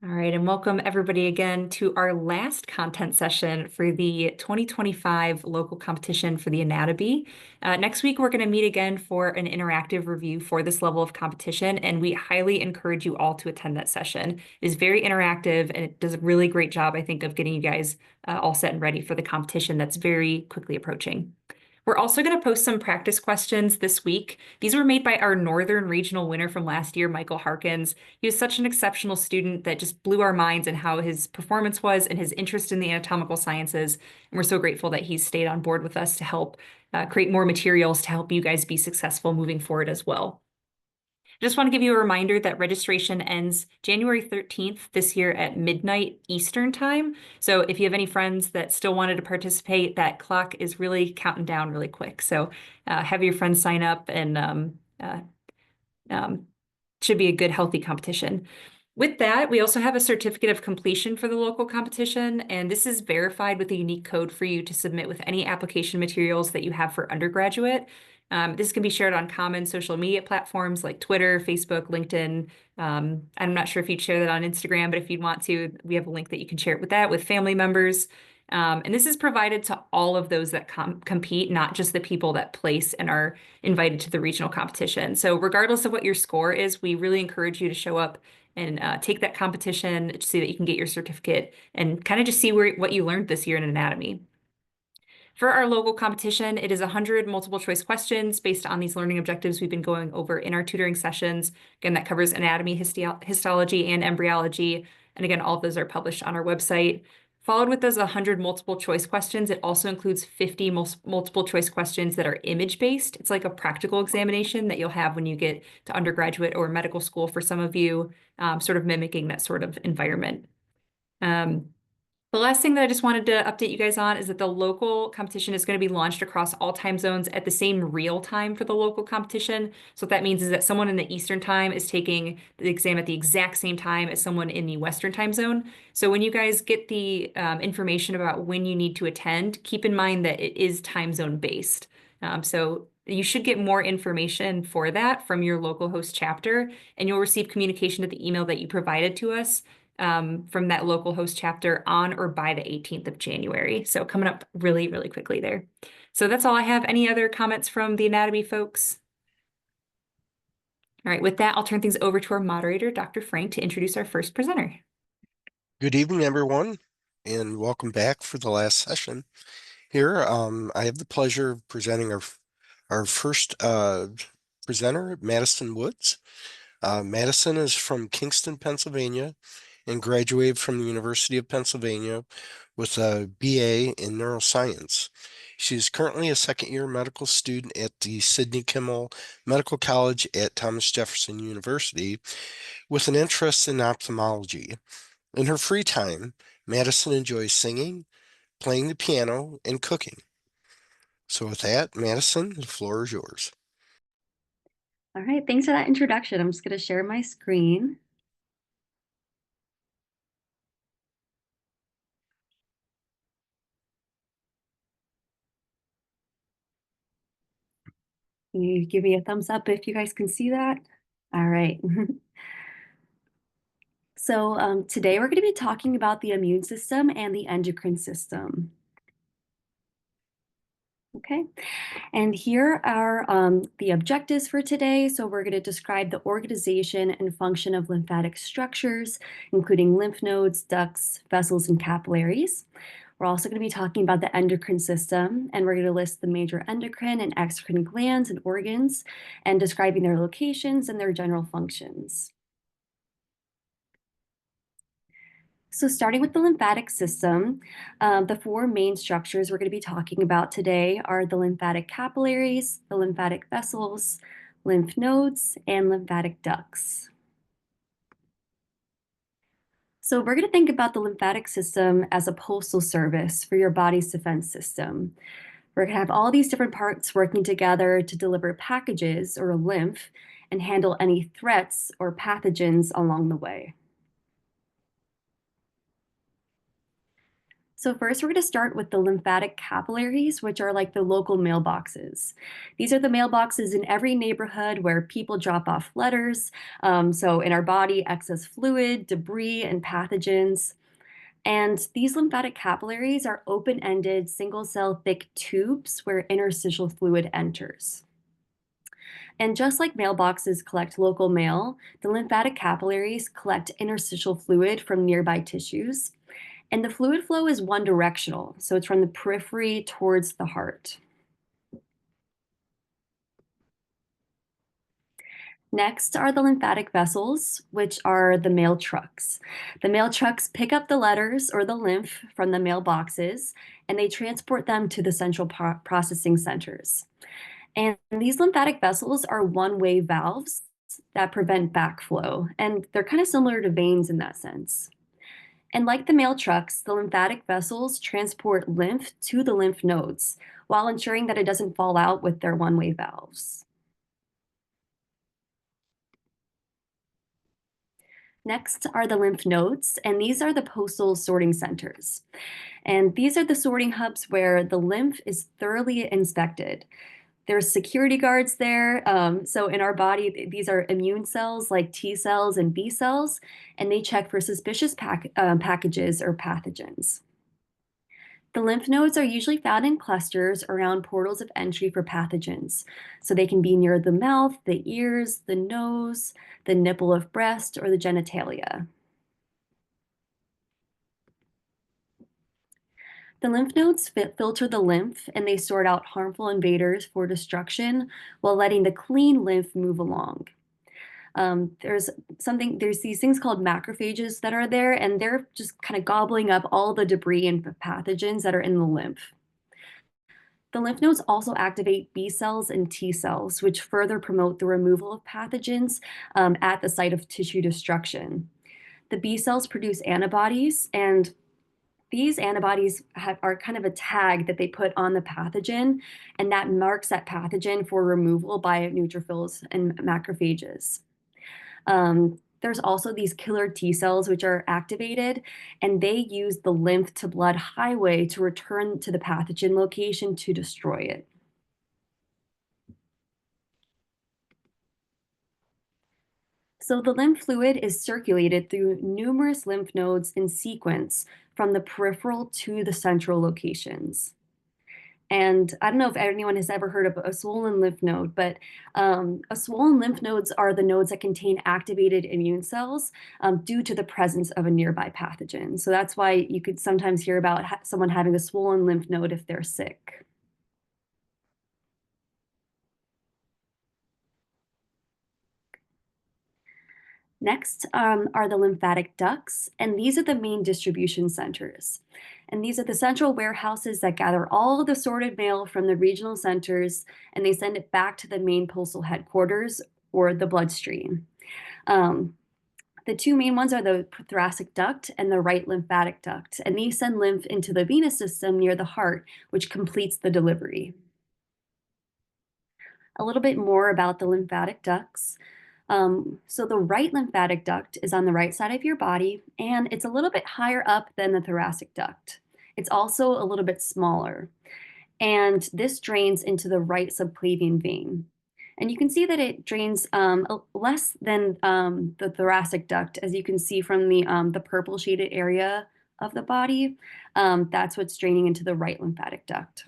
All right, and welcome everybody again to our last content session for the 2025 local competition for the Anato-Bee. Next week, we're going to meet again for an interactive review for this level of competition, and we highly encourage you all to attend that session. It is very interactive, and it does a really great job, I think, of getting you guys all set and ready for the competition that's very quickly approaching. We're also going to post some practice questions this week. These were made by our Northern Regional winner from last year, Michael Harkins. He was such an exceptional student that just blew our minds in how his performance was and his interest in the anatomical sciences. And we're so grateful that he's stayed on board with us to help create more materials to help you guys be successful moving forward as well. Just want to give you a reminder that registration ends January 13th this year at midnight Eastern time. So if you have any friends that still wanted to participate, that clock is really counting down really quick. So have your friends sign up and should be a good, healthy competition. With that, we also have a certificate of completion for the local competition, and this is verified with a unique code for you to submit with any application materials that you have for undergraduate. This can be shared on common social media platforms like Twitter, Facebook, LinkedIn. I'm not sure if you'd share that on Instagram, but if you'd want to, we have a link that you can share it with that with family members. And this is provided to all of those that compete, not just the people that place and are invited to the regional competition. So regardless of what your score is, we really encourage you to show up and take that competition so that you can get your certificate and kind of just see what you learned this year in anatomy. For our local competition, it is 100 multiple choice questions based on these learning objectives we've been going over in our tutoring sessions. Again, that covers anatomy, histology, and embryology. And again, all of those are published on our website. Followed with those 100 multiple choice questions, it also includes 50 multiple choice questions that are image-based. It's like a practical examination that you'll have when you get to undergraduate or medical school for some of you, sort of mimicking that sort of environment. The last thing that I just wanted to update you guys on is that the local competition is going to be launched across all time zones at the same real time for the local competition. So what that means is that someone in the Eastern time is taking the exam at the exact same time as someone in the Western time zone. So when you guys get the information about when you need to attend, keep in mind that it is time zone based. So you should get more information for that from your local host chapter, and you'll receive communication to the email that you provided to us from that local host chapter on or by the 18th of January. So coming up really, really quickly there. So that's all I have. Any other comments from the anatomy folks? All right, with that, I'll turn things over to our moderator, Dr. Frank, to introduce our first presenter. Good evening, everyone, and welcome back for the last session. Here, I have the pleasure of presenting our first presenter, Madison Woods. Madison is from Kingston, Pennsylvania, and graduated from the University of Pennsylvania with a BA in neuroscience. She is currently a second-year medical student at the Sidney Kimmel Medical College at Thomas Jefferson University with an interest in ophthalmology. In her free time, Madison enjoys singing, playing the piano, and cooking. So with that, Madison, the floor is yours. All right, thanks for that introduction. I'm just going to share my screen. You give me a thumbs up if you guys can see that. All right. So today we're going to be talking about the immune system and the endocrine system. Okay, and here are the objectives for today. So we're going to describe the organization and function of lymphatic structures, including lymph nodes, ducts, vessels, and capillaries. We're also going to be talking about the endocrine system, and we're going to list the major endocrine and exocrine glands and organs, and describing their locations and their general functions. So starting with the lymphatic system, the four main structures we're going to be talking about today are the lymphatic capillaries, the lymphatic vessels, lymph nodes, and lymphatic ducts. So we're going to think about the lymphatic system as a postal service for your body's defense system. We're going to have all these different parts working together to deliver packages or lymph and handle any threats or pathogens along the way. So first, we're going to start with the lymphatic capillaries, which are like the local mailboxes. These are the mailboxes in every neighborhood where people drop off letters. So in our body, excess fluid, debris, and pathogens. And these lymphatic capillaries are open-ended, single-cell thick tubes where interstitial fluid enters. And just like mailboxes collect local mail, the lymphatic capillaries collect interstitial fluid from nearby tissues. And the fluid flow is one directional, so it's from the periphery towards the heart. Next are the lymphatic vessels, which are the mail trucks. The mail trucks pick up the letters or the lymph from the mailboxes, and they transport them to the central processing centers. And these lymphatic vessels are one-way valves that prevent backflow, and they're kind of similar to veins in that sense. And like the mail trucks, the lymphatic vessels transport lymph to the lymph nodes while ensuring that it doesn't fall out with their one-way valves. Next are the lymph nodes, and these are the postal sorting centers. And these are the sorting hubs where the lymph is thoroughly inspected. There's security guards there. So in our body, these are immune cells like T cells and B cells, and they check for suspicious packages or pathogens. The lymph nodes are usually found in clusters around portals of entry for pathogens. So they can be near the mouth, the ears, the nose, the nipple of breast, or the genitalia. The lymph nodes filter the lymph and they sort out harmful invaders for destruction while letting the clean lymph move along. There's these things called macrophages that are there, and they're just kind of gobbling up all the debris and pathogens that are in the lymph. The lymph nodes also activate B cells and T cells, which further promote the removal of pathogens at the site of tissue destruction. The B cells produce antibodies, and these antibodies are kind of a tag that they put on the pathogen, and that marks that pathogen for removal by neutrophils and macrophages. There's also these killer T cells which are activated, and they use the lymph to blood highway to return to the pathogen location to destroy it. So the lymph fluid is circulated through numerous lymph nodes in sequence from the peripheral to the central locations. And I don't know if anyone has ever heard of a swollen lymph node, but swollen lymph nodes are the nodes that contain activated immune cells due to the presence of a nearby pathogen. So that's why you could sometimes hear about someone having a swollen lymph node if they're sick. Next are the lymphatic ducts, and these are the main distribution centers. And these are the central warehouses that gather all of the sorted mail from the regional centers, and they send it back to the main postal headquarters or the bloodstream. The two main ones are the thoracic duct and the right lymphatic duct, and these send lymph into the venous system near the heart, which completes the delivery. A little bit more about the lymphatic ducts. So the right lymphatic duct is on the right side of your body, and it's a little bit higher up than the thoracic duct. It's also a little bit smaller, and this drains into the right subclavian vein. And you can see that it drains less than the thoracic duct, as you can see from the purple shaded area of the body. That's what's draining into the right lymphatic duct.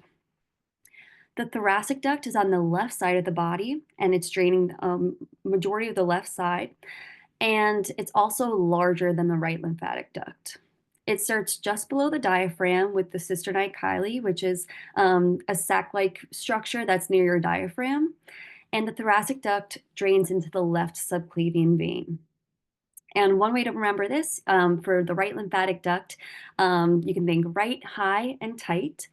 The thoracic duct is on the left side of the body, and it's draining majority of the left side, and it's also larger than the right lymphatic duct. It starts just below the diaphragm with the cisternae chyli, which is a sac-like structure that's near your diaphragm, and the thoracic duct drains into the left subclavian vein. And one way to remember this, for the right lymphatic duct, you can think right, high, and tight.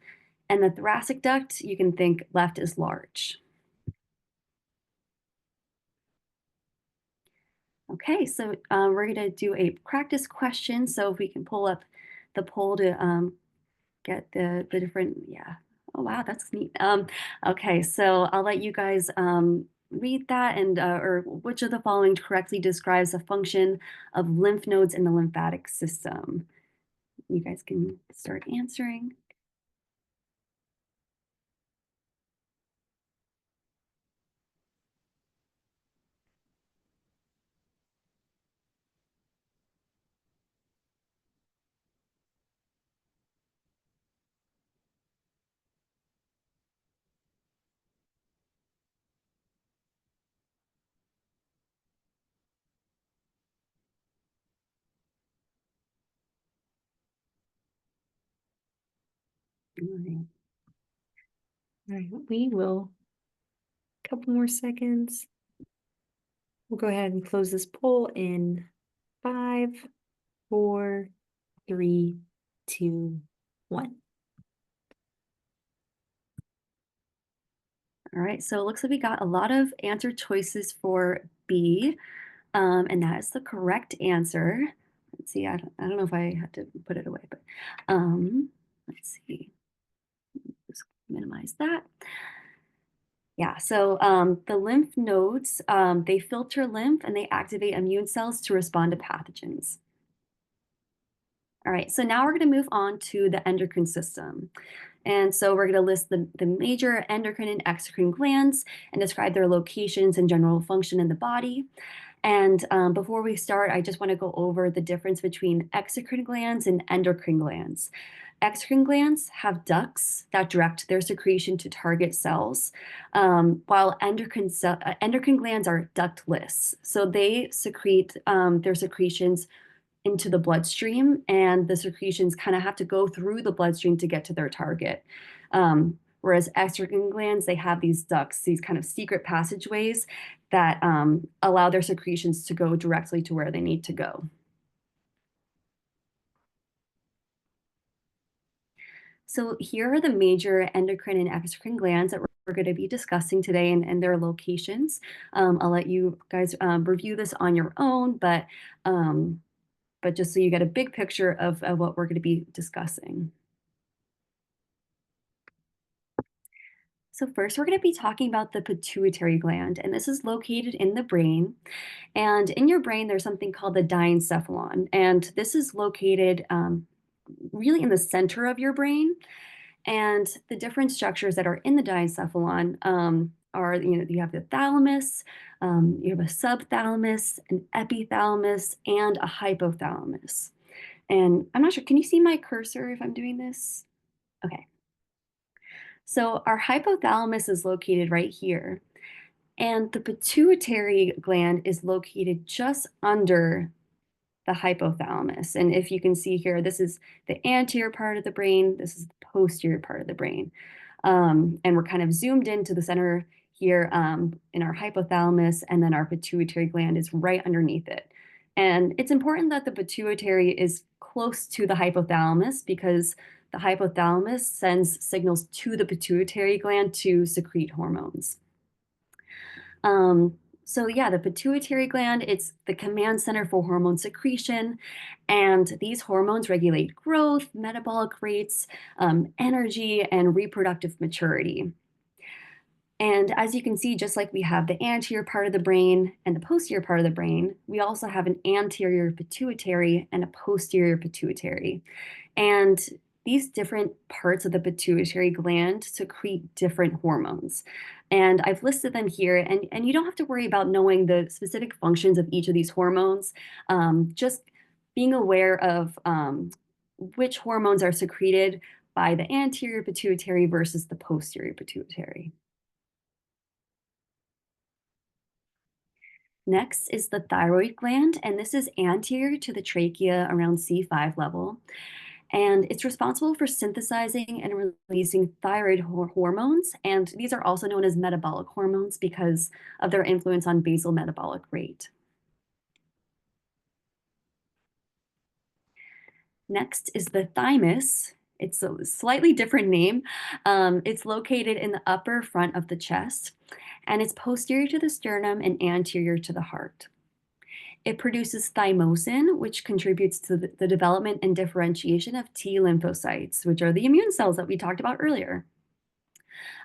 And the thoracic duct, you can think left is large. Okay, so we're going to do a practice question. So if we can pull up the poll to get the different, yeah. Oh, wow, that's neat. Okay, so I'll let you guys read that, and or which of the following correctly describes the function of lymph nodes in the lymphatic system. You guys can start answering. All right. All right, we will, a couple more seconds. We'll go ahead and close this poll in 5, 4, 3, 2, 1. All right, so it looks like we got a lot of answer choices for B, and that is the correct answer. Let's see, I don't know if I had to put it away, but let's see. Just minimize that. Yeah, so the lymph nodes, they filter lymph and they activate immune cells to respond to pathogens. All right, so now we're going to move on to the endocrine system. And so we're going to list the major endocrine and exocrine glands and describe their locations and general function in the body. And before we start, I just want to go over the difference between exocrine glands and endocrine glands. Exocrine glands have ducts that direct their secretion to target cells, while endocrine glands are ductless. So they secrete their secretions into the bloodstream, and the secretions kind of have to go through the bloodstream to get to their target. Whereas exocrine glands, they have these ducts, these kind of secret passageways that allow their secretions to go directly to where they need to go. So here are the major endocrine and exocrine glands that we're going to be discussing today and their locations. I'll let you guys review this on your own, but just so you get a big picture of what we're going to be discussing. So first, we're going to be talking about the pituitary gland, and this is located in the brain. And in your brain, there's something called the diencephalon, and this is located really in the center of your brain. And the different structures that are in the diencephalon are, you have the thalamus, you have a subthalamus, an epithalamus, and a hypothalamus. And I'm not sure, can you see my cursor if I'm doing this? Okay. So our hypothalamus is located right here, and the pituitary gland is located just under the hypothalamus. And if you can see here, this is the anterior part of the brain, this is the posterior part of the brain. And we're kind of zoomed into the center here in our hypothalamus, and then our pituitary gland is right underneath it. And it's important that the pituitary is close to the hypothalamus because the hypothalamus sends signals to the pituitary gland to secrete hormones. So yeah, the pituitary gland, it's the command center for hormone secretion, and these hormones regulate growth, metabolic rates, energy, and reproductive maturity. And as you can see, just like we have the anterior part of the brain and the posterior part of the brain, we also have an anterior pituitary and a posterior pituitary. And these different parts of the pituitary gland secrete different hormones. And I've listed them here, and you don't have to worry about knowing the specific functions of each of these hormones. Just being aware of which hormones are secreted by the anterior pituitary versus the posterior pituitary. Next is the thyroid gland, and this is anterior to the trachea around C5 level. And it's responsible for synthesizing and releasing thyroid hormones, and these are also known as metabolic hormones because of their influence on basal metabolic rate. Next is the thymus. It's a slightly different name. It's located in the upper front of the chest, and it's posterior to the sternum and anterior to the heart. It produces thymosin, which contributes to the development and differentiation of T lymphocytes, which are the immune cells that we talked about earlier.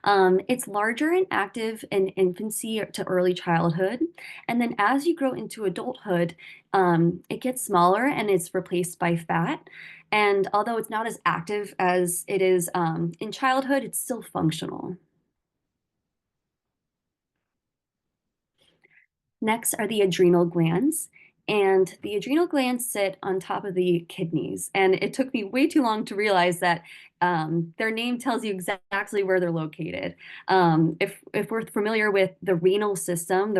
It's larger and active in infancy to early childhood. And then as you grow into adulthood, it gets smaller and it's replaced by fat. And although it's not as active as it is in childhood, it's still functional. Next are the adrenal glands. And the adrenal glands sit on top of the kidneys. And it took me way too long to realize that their name tells you exactly where they're located. If we're familiar with the renal system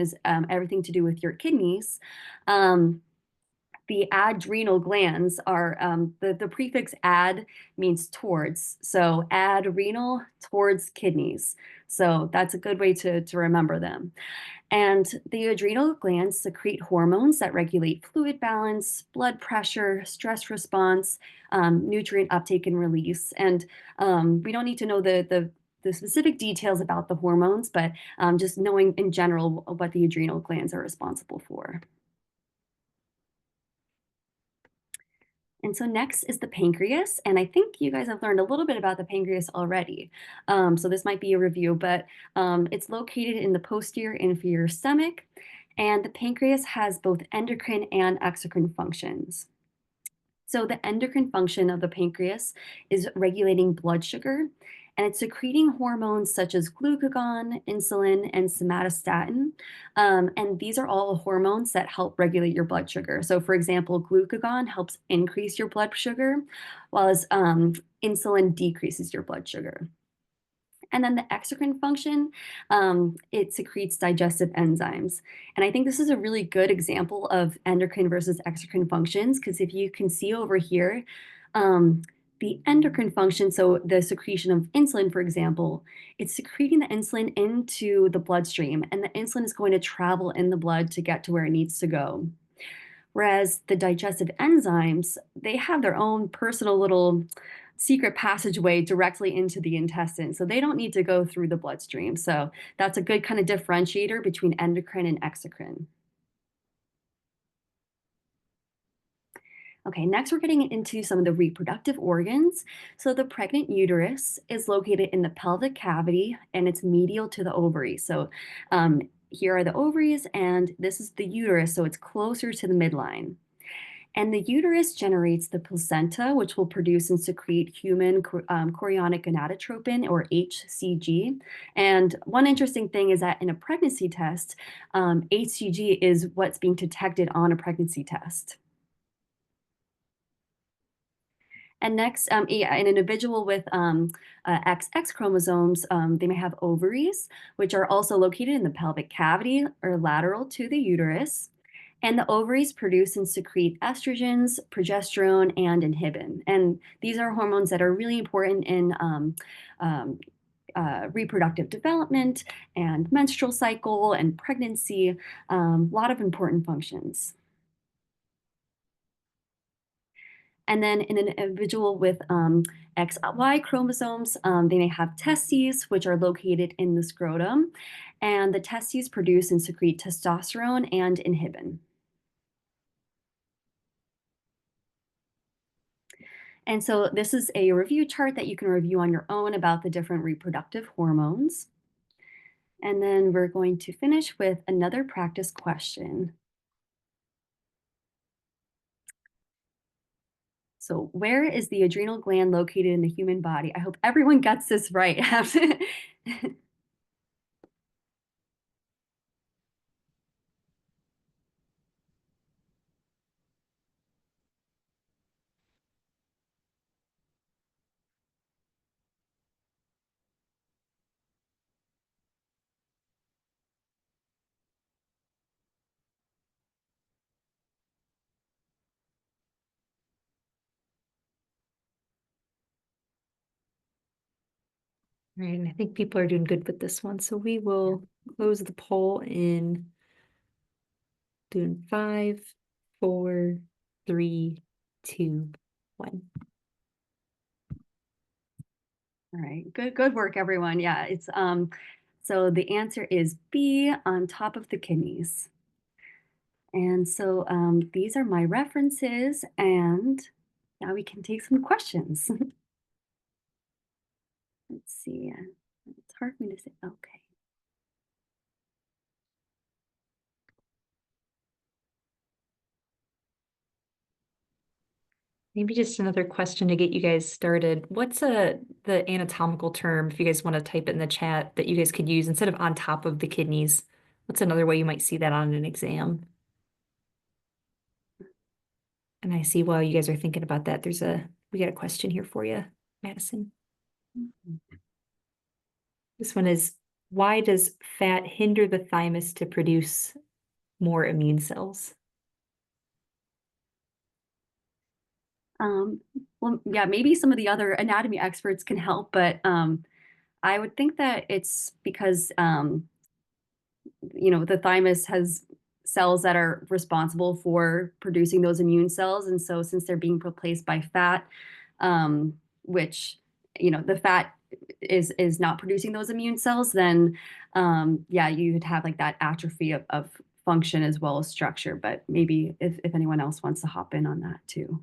is everything to do with your kidneys. The adrenal glands are, the prefix ad means towards. So adrenal towards kidneys. So that's a good way to remember them. And the adrenal glands secrete hormones that regulate fluid balance, blood pressure, stress response, nutrient uptake and release. And we don't need to know the specific details about the hormones, but just knowing in general what the adrenal glands are responsible for. And so next is the pancreas. And I think you guys have learned a little bit about the pancreas already. So this might be a review, but it's located in the posterior inferior stomach. And the pancreas has both endocrine and exocrine functions. So the endocrine function of the pancreas is regulating blood sugar, and it's secreting hormones such as glucagon, insulin, and somatostatin. And these are all hormones that help regulate your blood sugar. So for example, glucagon helps increase your blood sugar, while insulin decreases your blood sugar. And then the exocrine function, it secretes digestive enzymes. And I think this is a really good example of endocrine versus exocrine functions, because if you can see over here, the endocrine function, so the secretion of insulin, for example, it's secreting the insulin into the bloodstream, and the insulin is going to travel in the blood to get to where it needs to go. Whereas the digestive enzymes, they have their own personal little secret passageway directly into the intestine. So they don't need to go through the bloodstream. So that's a good kind of differentiator between endocrine and exocrine. Okay, next we're getting into some of the reproductive organs. So the pregnant uterus is located in the pelvic cavity and it's medial to the ovaries. So here are the ovaries and this is the uterus, so it's closer to the midline. And the uterus generates the placenta, which will produce and secrete human chorionic gonadotropin, or HCG. And one interesting thing is that in a pregnancy test, HCG is what's being detected on a pregnancy test. And next, in an individual with XX chromosomes, they may have ovaries, which are also located in the pelvic cavity or lateral to the uterus. And the ovaries produce and secrete estrogens, progesterone, and inhibin. And these are hormones that are really important in reproductive development and menstrual cycle and pregnancy, a lot of important functions. And then in an individual with XY chromosomes, they may have testes, which are located in the scrotum. And the testes produce and secrete testosterone and inhibin. And so this is a review chart that you can review on your own about the different reproductive hormones. And then we're going to finish with another practice question. So where is the adrenal gland located in the human body? I hope everyone gets this right. Right, and I think people are doing good with this one. So we will close the poll in doing 5, 4, 3, 2, 1. All right, good work, everyone. Yeah, it's so the answer is B, on top of the kidneys. And so these are my references, and now we can take some questions. let's see. It's hard for me to say. Okay. Maybe just another question to get you guys started. What's the anatomical term, if you guys want to type it in the chat, that you guys could use instead of on top of the kidneys? What's another way you might see that on an exam? And I see while you guys are thinking about that, we got a question here for you, Madison. This one is, why does fat hinder the thymus to produce more immune cells? Well, yeah, maybe some of the other anatomy experts can help, but I would think that it's because the thymus has cells that are responsible for producing those immune cells, and so since they're being replaced by fat, which the fat is not producing those immune cells, then yeah, you would have like that atrophy of function as well as structure. But maybe if anyone else wants to hop in on that too.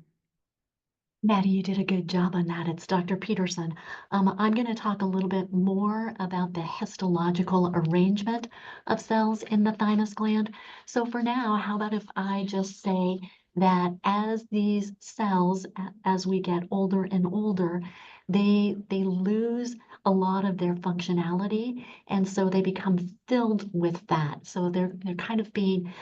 Maddie, you did a good job on that. It's Dr. Peterson. I'm going to talk a little bit more about the histological arrangement of cells in the thymus gland. So for now, how about if I just say that as these cells, as we get older and older, they lose a lot of their functionality, and so they become filled with fat. So they're kind of being,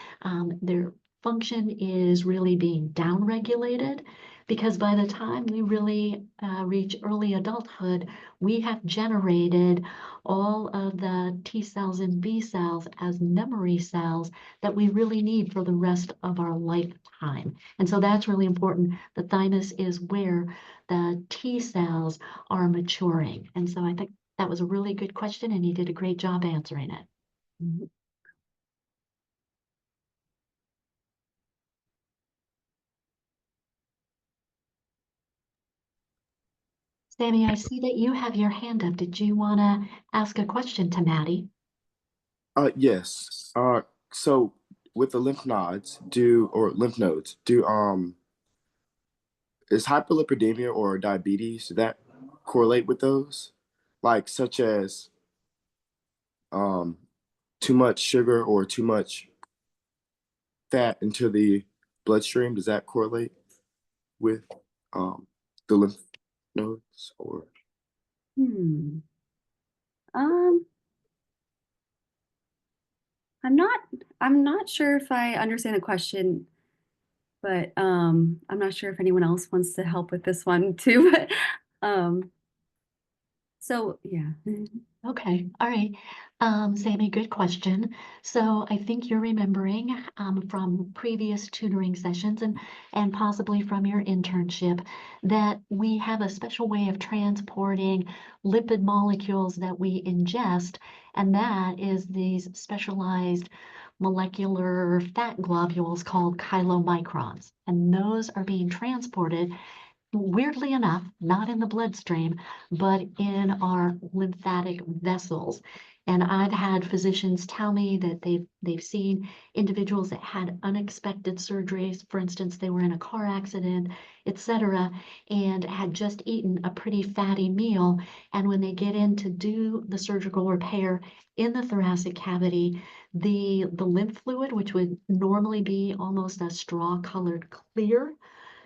their function is really being downregulated, because by the time we really reach early adulthood, we have generated all of the T cells and B cells as memory cells that we really need for the rest of our lifetime. And so that's really important. The thymus is where the T cells are maturing. And so I think that was a really good question, and you did a great job answering it. Mm-hmm. Sammy, I see that you have your hand up. Did you want to ask a question to Maddie? Yes. So with the lymph nodes, is hyperlipidemia or diabetes, does that correlate with those? Like such as too much sugar or too much fat into the bloodstream, does that correlate with the lymph nodes or? Hmm. Um, I'm not sure if I understand the question, but I'm not sure if anyone else wants to help with this one too. But so yeah. Okay, all right. Sammy, good question. So I think you're remembering from previous tutoring sessions and possibly from your internship that we have a special way of transporting lipid molecules that we ingest, and that is these specialized molecular fat globules called chylomicrons. And those are being transported, weirdly enough, not in the bloodstream, but in our lymphatic vessels. And I've had physicians tell me that they've seen individuals that had unexpected surgeries. For instance, they were in a car accident, etc., and had just eaten a pretty fatty meal. And when they get in to do the surgical repair in the thoracic cavity, the lymph fluid, which would normally be almost a straw-colored clear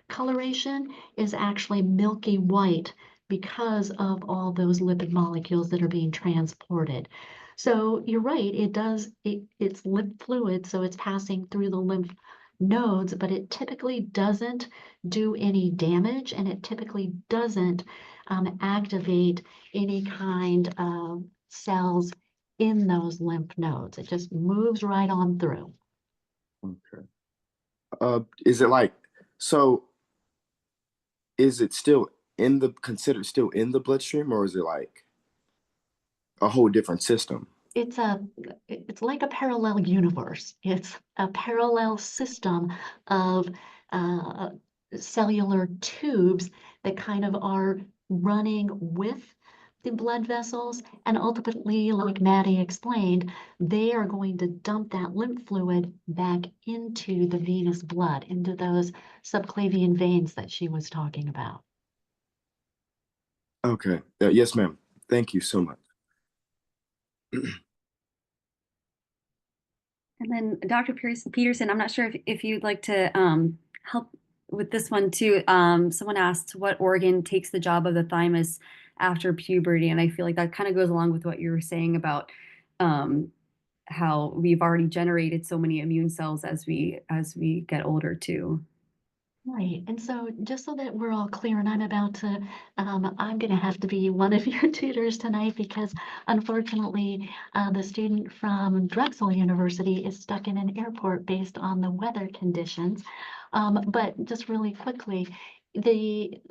coloration, is actually milky white because of all those lipid molecules that are being transported. So you're right, it's lymph fluid, so it's passing through the lymph nodes, but it typically doesn't do any damage, and it typically doesn't activate any kind of cells in those lymph nodes. It just moves right on through. Okay. Is it like, so is it still considered still in the bloodstream, or is it like a whole different system? It's like a parallel universe. It's a parallel system of cellular tubes that kind of are running with the blood vessels, and ultimately, like Maddie explained, they are going to dump that lymph fluid back into the venous blood, into those subclavian veins that she was talking about. Okay. Yes, ma'am. Thank you so much. And then Dr. Peterson, I'm not sure if you'd like to help with this one too. Someone asked what organ takes the job of the thymus after puberty, and I feel like that kind of goes along with what you were saying about how we've already generated so many immune cells as we get older too. Right. And so just so that we're all clear, and I'm going to have to be one of your tutors tonight because unfortunately, the student from Drexel University is stuck in an airport based on the weather conditions. But just really quickly,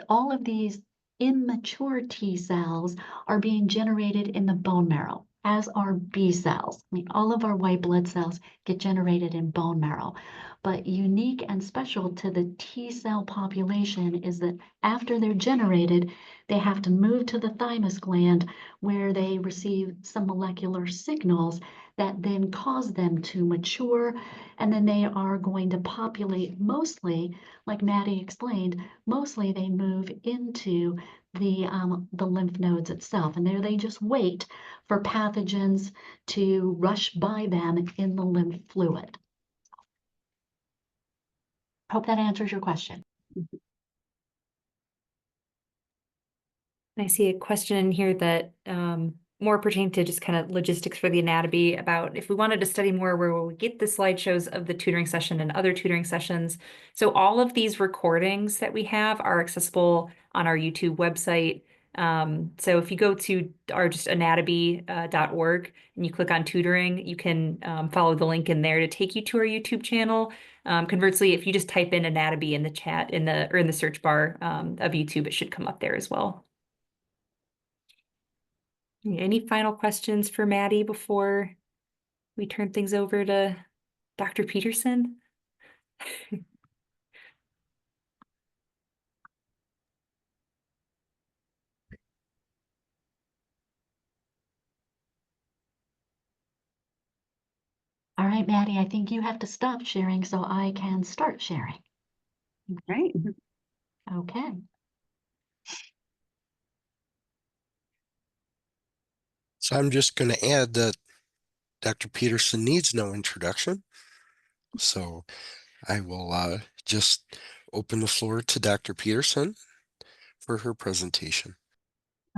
all of these immature T cells are being generated in the bone marrow, as are B cells. I mean, all of our white blood cells get generated in bone marrow. But unique and special to the T cell population is that after they're generated, they have to move to the thymus gland where they receive some molecular signals that then cause them to mature. And then they are going to populate mostly, like Maddie explained, mostly they move into the lymph nodes itself. And there they just wait for pathogens to rush by them in the lymph fluid. Hope that answers your question. I see a question in here that more pertain to just kind of logistics for the anatomy about if we wanted to study more, where will we get the slideshows of the tutoring session and other tutoring sessions. So all of these recordings that we have are accessible on our YouTube website. So if you go to our just anatomy.org and you click on tutoring, you can follow the link in there to take you to our YouTube channel. Conversely, if you just type in anatomy in the chat or in the search bar of YouTube, it should come up there as well. Any final questions for Maddie before we turn things over to Dr. Peterson? All right, Maddie, I think you have to stop sharing so I can start sharing. Right. Okay. So I'm just going to add that Dr. Peterson needs no introduction. So I will just open the floor to Dr. Peterson for her presentation.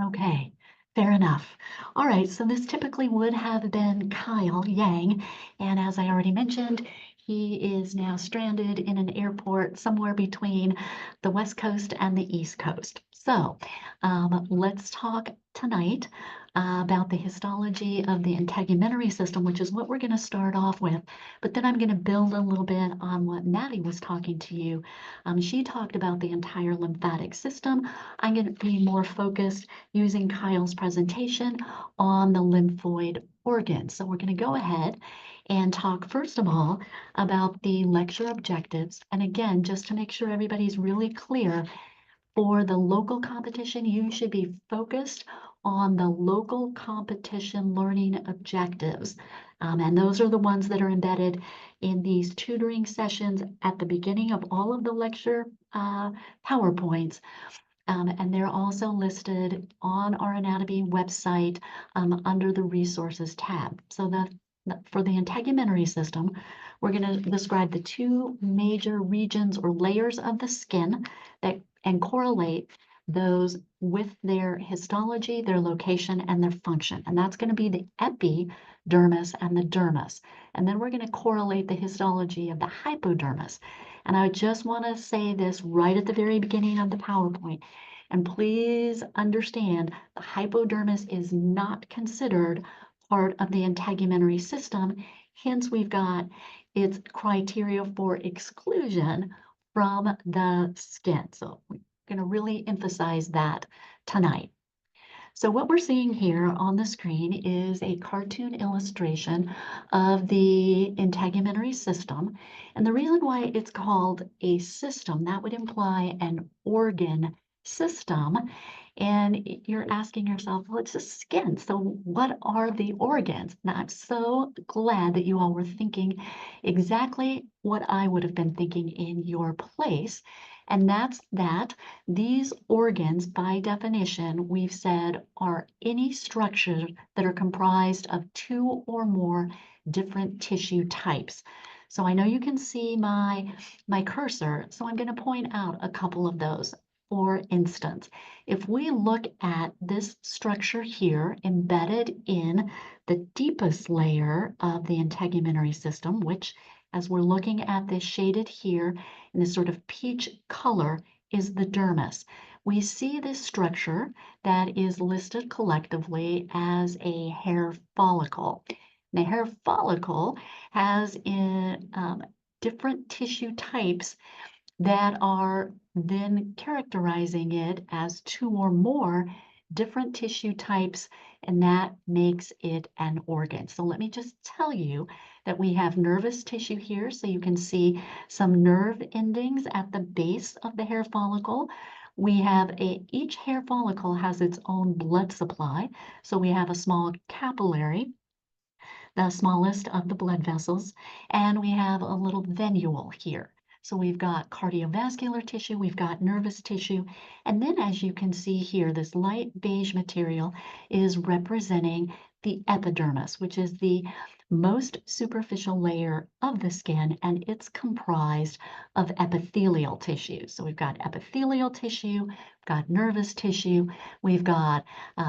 Okay, fair enough. All right, so this typically would have been Kyle Yang, and as I already mentioned, he is now stranded in an airport somewhere between the West Coast and the East Coast. So let's talk tonight about the histology of the integumentary system, which is what we're going to start off with. But then I'm going to build a little bit on what Maddie was talking to you. She talked about the entire lymphatic system. I'm going to be more focused using Kyle's presentation on the lymphoid organs. So we're going to go ahead and talk first of all about the lecture objectives. And again, just to make sure everybody's really clear, for the local competition, you should be focused on the local competition learning objectives. And those are the ones that are embedded in these tutoring sessions at the beginning of all of the lecture PowerPoints. And they're also listed on our anatomy website under the resources tab. So for the integumentary system, we're going to describe the two major regions or layers of the skin and correlate those with their histology, their location, and their function. And that's going to be the epidermis and the dermis. And then we're going to correlate the histology of the hypodermis. And I just want to say this right at the very beginning of the PowerPoint. And please understand, the hypodermis is not considered part of the integumentary system. Hence, we've got its criteria for exclusion from the skin. So we're going to really emphasize that tonight. So what we're seeing here on the screen is a cartoon illustration of the integumentary system. And the reason why it's called a system, that would imply an organ system. And you're asking yourself, well, it's just skin. So what are the organs? And I'm so glad that you all were thinking exactly what I would have been thinking in your place. And that's that these organs, by definition, we've said are any structures that are comprised of 2 or more different tissue types. So I know you can see my cursor, so I'm going to point out a couple of those. For instance, if we look at this structure here embedded in the deepest layer of the integumentary system, which as we're looking at this shaded here in this sort of peach color is the dermis. We see this structure that is listed collectively as a hair follicle. The hair follicle has different tissue types that are then characterizing it as 2 or more different tissue types, and that makes it an organ. So let me just tell you that we have nervous tissue here, so you can see some nerve endings at the base of the hair follicle. We have each hair follicle has its own blood supply, so we have a small capillary, the smallest of the blood vessels, and we have a little venule here. So we've got cardiovascular tissue, we've got nervous tissue, and then as you can see here, this light beige material is representing the epidermis, which is the most superficial layer of the skin, and it's comprised of epithelial tissue. So we've got epithelial tissue, we've got nervous tissue, we've got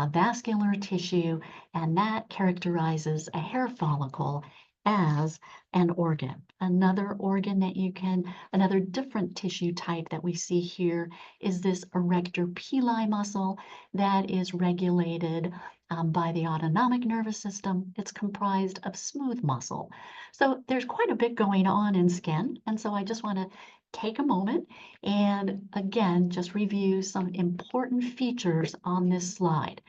vascular tissue, and that characterizes a hair follicle as an organ. Another organ that another different tissue type that we see here is this erector pili muscle that is regulated by the autonomic nervous system. It's comprised of smooth muscle. So there's quite a bit going on in skin. And so I just want to take a moment and again, just review some important features on this slide.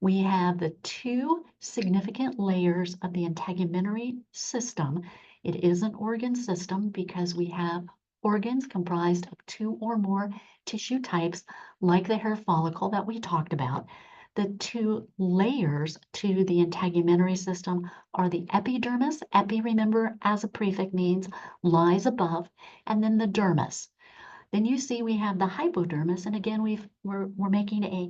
We have the 2 significant layers of the integumentary system. It is an organ system because we have organs comprised of 2 or more tissue types, like the hair follicle that we talked about. The 2 layers to the integumentary system are the epidermis. Epi, remember, as a prefix means lies above, and then the dermis. Then you see we have the hypodermis, and again, we're making a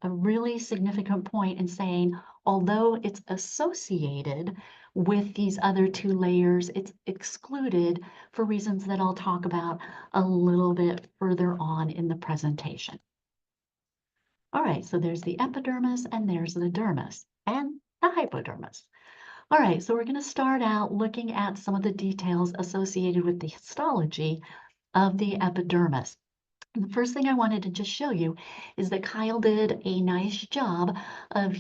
really significant point in saying, although it's associated with these other 2 layers, it's excluded for reasons that I'll talk about a little bit further on in the presentation. All right, so there's the epidermis, and there's the dermis, and the hypodermis. All right, so we're going to start out looking at some of the details associated with the histology of the epidermis. And the first thing I wanted to just show you is that Kyle did a nice job of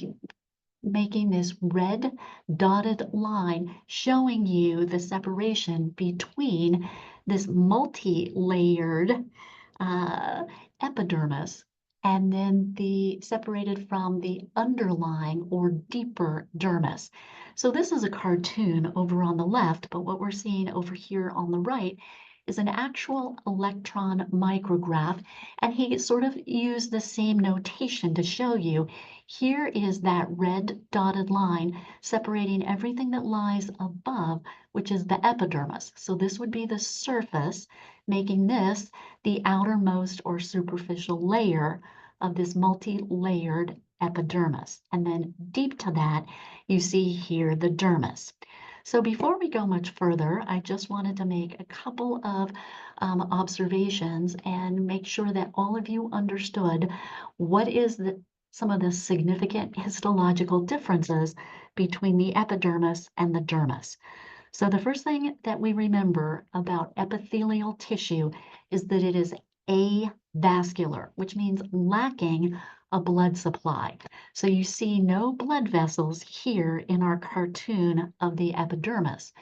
making this red dotted line showing you the separation between this multi-layered epidermis and then the separated from the underlying or deeper dermis. So this is a cartoon over on the left, but what we're seeing over here on the right is an actual electron micrograph, and he sort of used the same notation to show you. Here is that red dotted line separating everything that lies above, which is the epidermis. So this would be the surface, making this the outermost or superficial layer of this multi-layered epidermis. And then deep to that, you see here the dermis. So before we go much further, I just wanted to make a couple of observations and make sure that all of you understood what is some of the significant histological differences between the epidermis and the dermis. So the first thing that we remember about epithelial tissue is that it is avascular, which means lacking a blood supply. So you see no blood vessels here in our cartoon of the epidermis.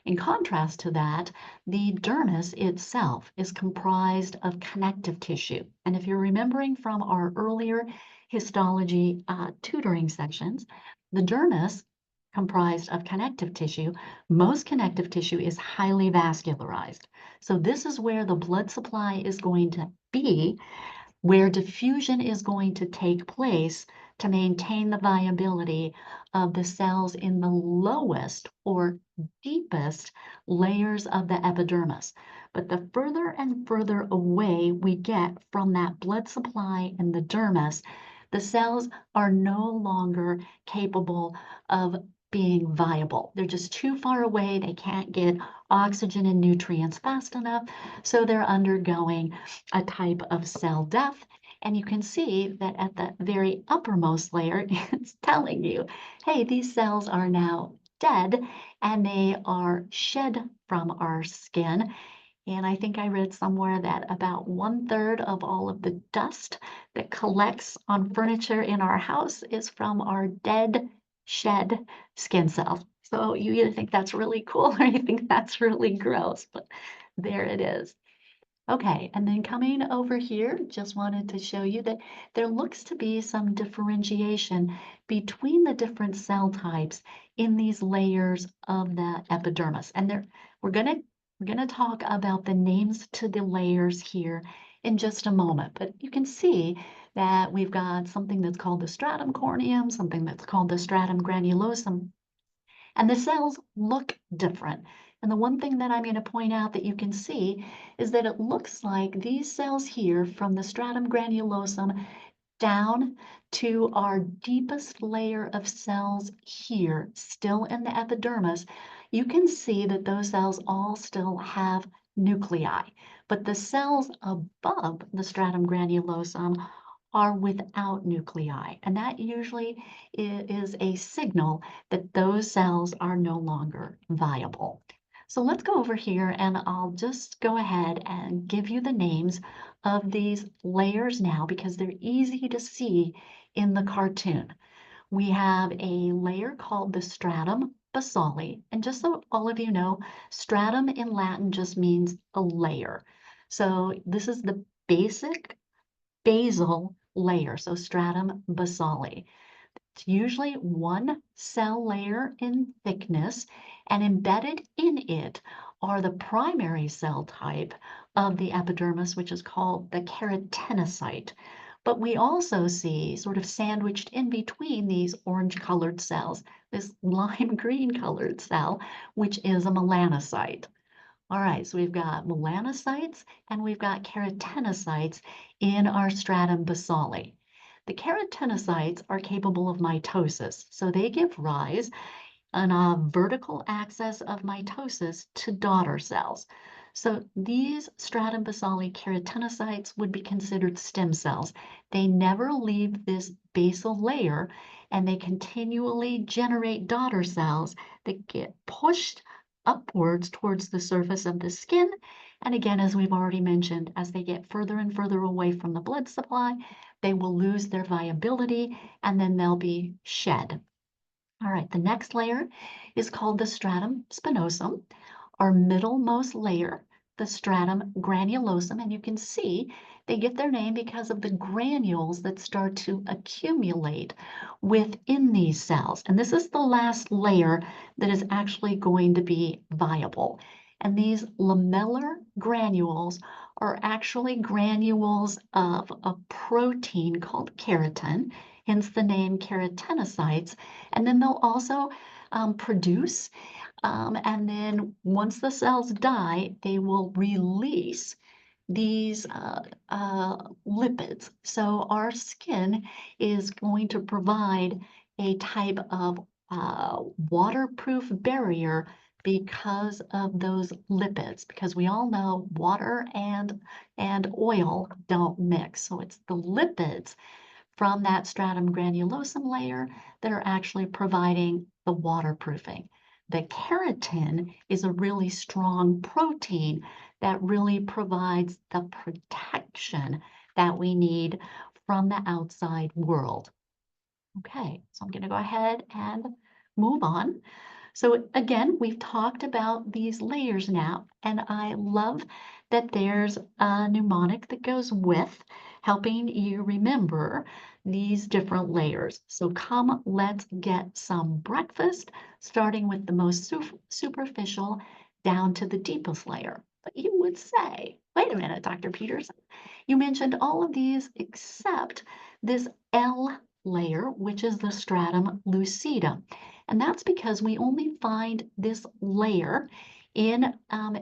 In contrast to that, the dermis itself is comprised of connective tissue. And if you're remembering from our earlier histology tutoring sections, the dermis comprised of connective tissue. Most connective tissue is highly vascularized. So this is where the blood supply is going to be where diffusion is going to take place to maintain the viability of the cells in the lowest or deepest layers of the epidermis. But the further and further away we get from that blood supply in the dermis, the cells are no longer capable of being viable. They're just too far away. They can't get oxygen and nutrients fast enough, so they're undergoing a type of cell death. And you can see that at the very uppermost layer, it's telling you, hey, these cells are now dead and they are shed from our skin. And I think I read somewhere that about 1/3 of all of the dust that collects on furniture in our house is from our dead, shed skin cells. So you either think that's really cool or you think that's really gross, but there it is. Okay, and then coming over here, just wanted to show you that there looks to be some differentiation between the different cell types in these layers of the epidermis. And we're gonna talk about the names to the layers here in just a moment, but you can see that we've got something that's called the stratum corneum, something that's called the stratum granulosum, and the cells look different. And the one thing that I'm going to point out that you can see is that it looks like these cells here from the stratum granulosum down to our deepest layer of cells here, still in the epidermis, you can see that those cells all still have nuclei. But the cells above the stratum granulosum are without nuclei. And that usually is a signal that those cells are no longer viable. So let's go over here and I'll just go ahead and give you the names of these layers now because they're easy to see in the cartoon. We have a layer called the stratum basale. And just so all of you know, stratum in Latin just means a layer. So this is the basic basal layer, so stratum basale. It's usually one cell layer in thickness, and embedded in it are the primary cell type of the epidermis, which is called the keratinocyte. But we also see sort of sandwiched in between these orange-colored cells, this lime green colored cell, which is a melanocyte. All right, so we've got melanocytes and we've got keratinocytes in our stratum basale. The keratinocytes are capable of mitosis, so they give rise on a vertical axis of mitosis to daughter cells. So these stratum basale keratinocytes would be considered stem cells. They never leave this basal layer and they continually generate daughter cells that get pushed upwards towards the surface of the skin. And again, as we've already mentioned, as they get further and further away from the blood supply, they will lose their viability and then they'll be shed. All right, the next layer is called the stratum spinosum, our middlemost layer, the stratum granulosum, and you can see they get their name because of the granules that start to accumulate within these cells. And this is the last layer that is actually going to be viable. And these lamellar granules are actually granules of a protein called keratin, hence the name keratinocytes. And then they'll also produce, and then once the cells die, they will release these lipids. So our skin is going to provide a type of waterproof barrier because of those lipids, because we all know water and oil don't mix. So it's the lipids from that stratum granulosum layer that are actually providing the waterproofing. The keratin is a really strong protein that really provides the protection that we need from the outside world. Okay, so I'm going to go ahead and move on. So again, we've talked about these layers now, and I love that there's a mnemonic that goes with helping you remember these different layers. So come, let's get some breakfast, starting with the most superficial down to the deepest layer. But you would say, Wait a minute, Dr. Peterson. You mentioned all of these except this L layer, which is the stratum lucidum. And that's because we only find this layer in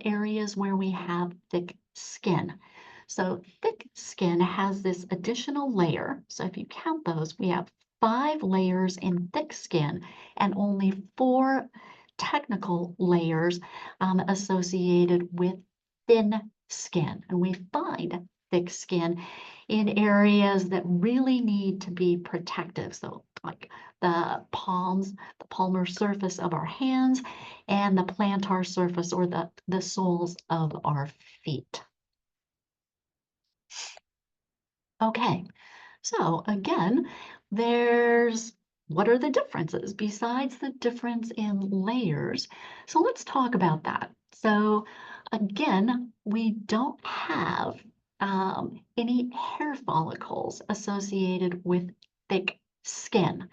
areas where we have thick skin. So thick skin has this additional layer. So if you count those, we have 5 layers in thick skin and only 4 technical layers associated with thin skin. And we find thick skin in areas that really need to be protective. So like the palms, the palmar surface of our hands, and the plantar surface or the soles of our feet. Okay, so again, what are the differences besides the difference in layers? So let's talk about that. So again, we don't have any hair follicles associated with thick skin.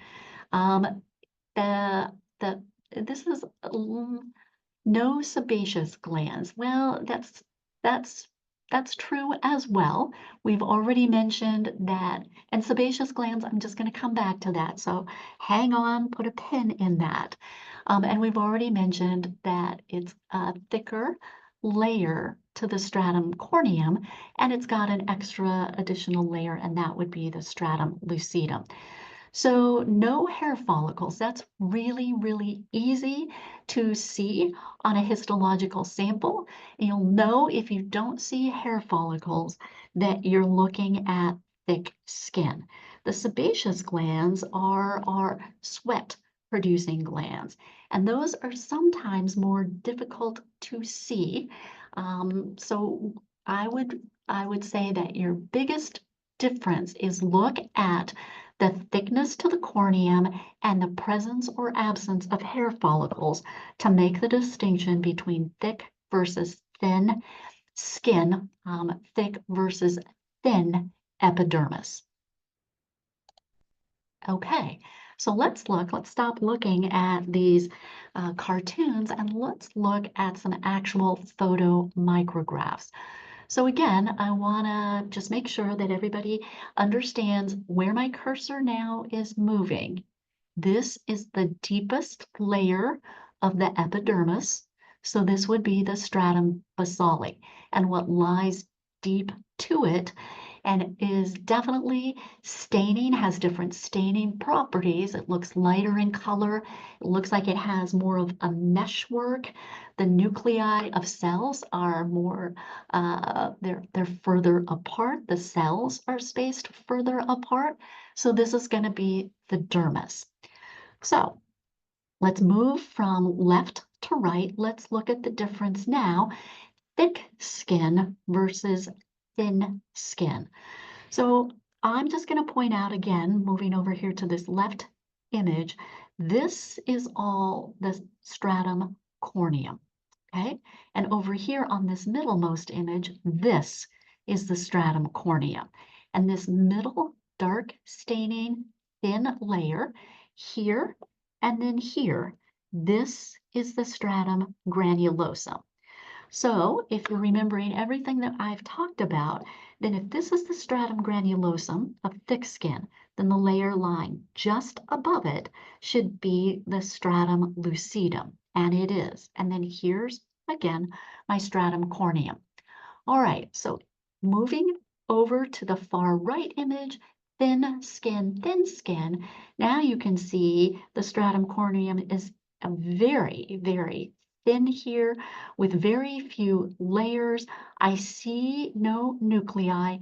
This is no sebaceous glands. Well, that's true as well. We've already mentioned that, and sebaceous glands, I'm just going to come back to that. So hang on, put a pin in that. And we've already mentioned that it's a thicker layer to the stratum corneum, and it's got an extra additional layer, and that would be the stratum lucidum. So no hair follicles. That's really, really easy to see on a histological sample. You'll know if you don't see hair follicles that you're looking at thick skin. The sebaceous glands are sweat-producing glands, and those are sometimes more difficult to see. So I would say that your biggest difference is look at the thickness to the corneum and the presence or absence of hair follicles to make the distinction between thick versus thin skin, thick versus thin epidermis. Okay, so let's stop looking at these cartoons and let's look at some actual photo micrographs. So again, I want to just make sure that everybody understands where my cursor now is moving. This is the deepest layer of the epidermis. So this would be the stratum basale. And what lies deep to it and is definitely staining, has different staining properties. It looks lighter in color. It looks like it has more of a meshwork. The nuclei of cells are more, they're further apart. The cells are spaced further apart. So this is going to be the dermis. So let's move from left to right. Let's look at the difference now. Thick skin versus thin skin. So I'm just going to point out again, moving over here to this left image, this is all the stratum corneum, okay? And over here on this middlemost image, this is the stratum corneum. And this middle dark staining thin layer here and then here, this is the stratum granulosum. So if you're remembering everything that I've talked about, then if this is the stratum granulosum of thick skin, then the layer lying just above it should be the stratum lucidum, and it is. And then here's, again, my stratum corneum. All right, so moving over to the far right image, thin skin. Now you can see the stratum corneum is a very, very thin here with very few layers. I see no nuclei.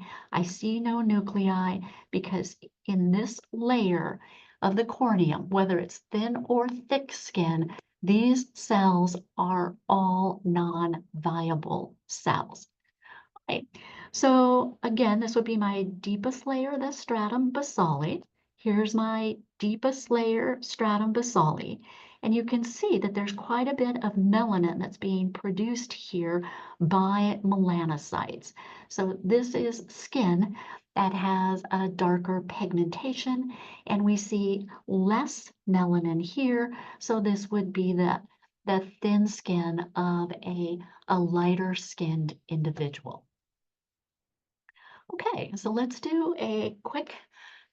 Because in this layer of the corneum, whether it's thin or thick skin, these cells are all non-viable cells. Right. So again, this would be my deepest layer, the stratum basale. Here's my deepest layer, stratum basale. And you can see that there's quite a bit of melanin that's being produced here by melanocytes. So this is skin that has a darker pigmentation, and we see less melanin here. So this would be the thin skin of a lighter skinned individual. Okay, so let's do a quick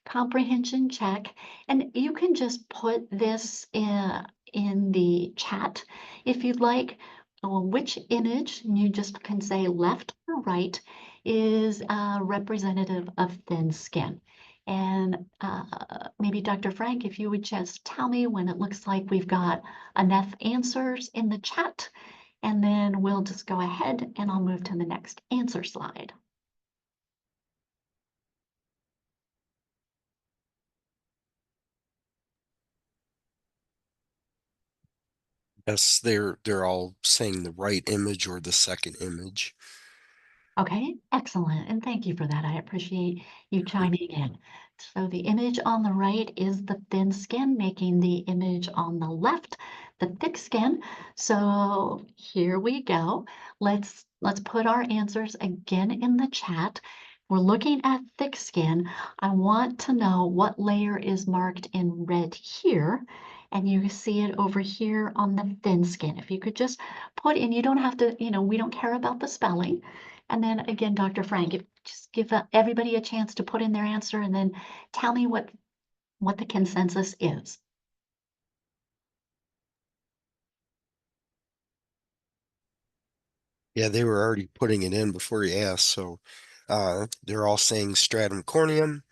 comprehension check, and you can just put this in the chat if you'd like. Which image, and you just can say left or right, is representative of thin skin. And maybe Dr. Frank, if you would just tell me when it looks like we've got enough answers in the chat, and then we'll just go ahead and I'll move to the next answer slide. Yes, they're all saying the right image or the second image. Okay, excellent. And thank you for that. I appreciate you chiming in. So the image on the right is the thin skin, making the image on the left the thick skin. So here we go. Let's put our answers again in the chat. We're looking at thick skin. I want to know what layer is marked in red here. And you see it over here on the thin skin. If you could just put in, you don't have to, we don't care about the spelling. And then again, Dr. Frank, just give everybody a chance to put in their answer and then tell me what the consensus is. Yeah, they were already putting it in before you asked, so they're all saying stratum corneum.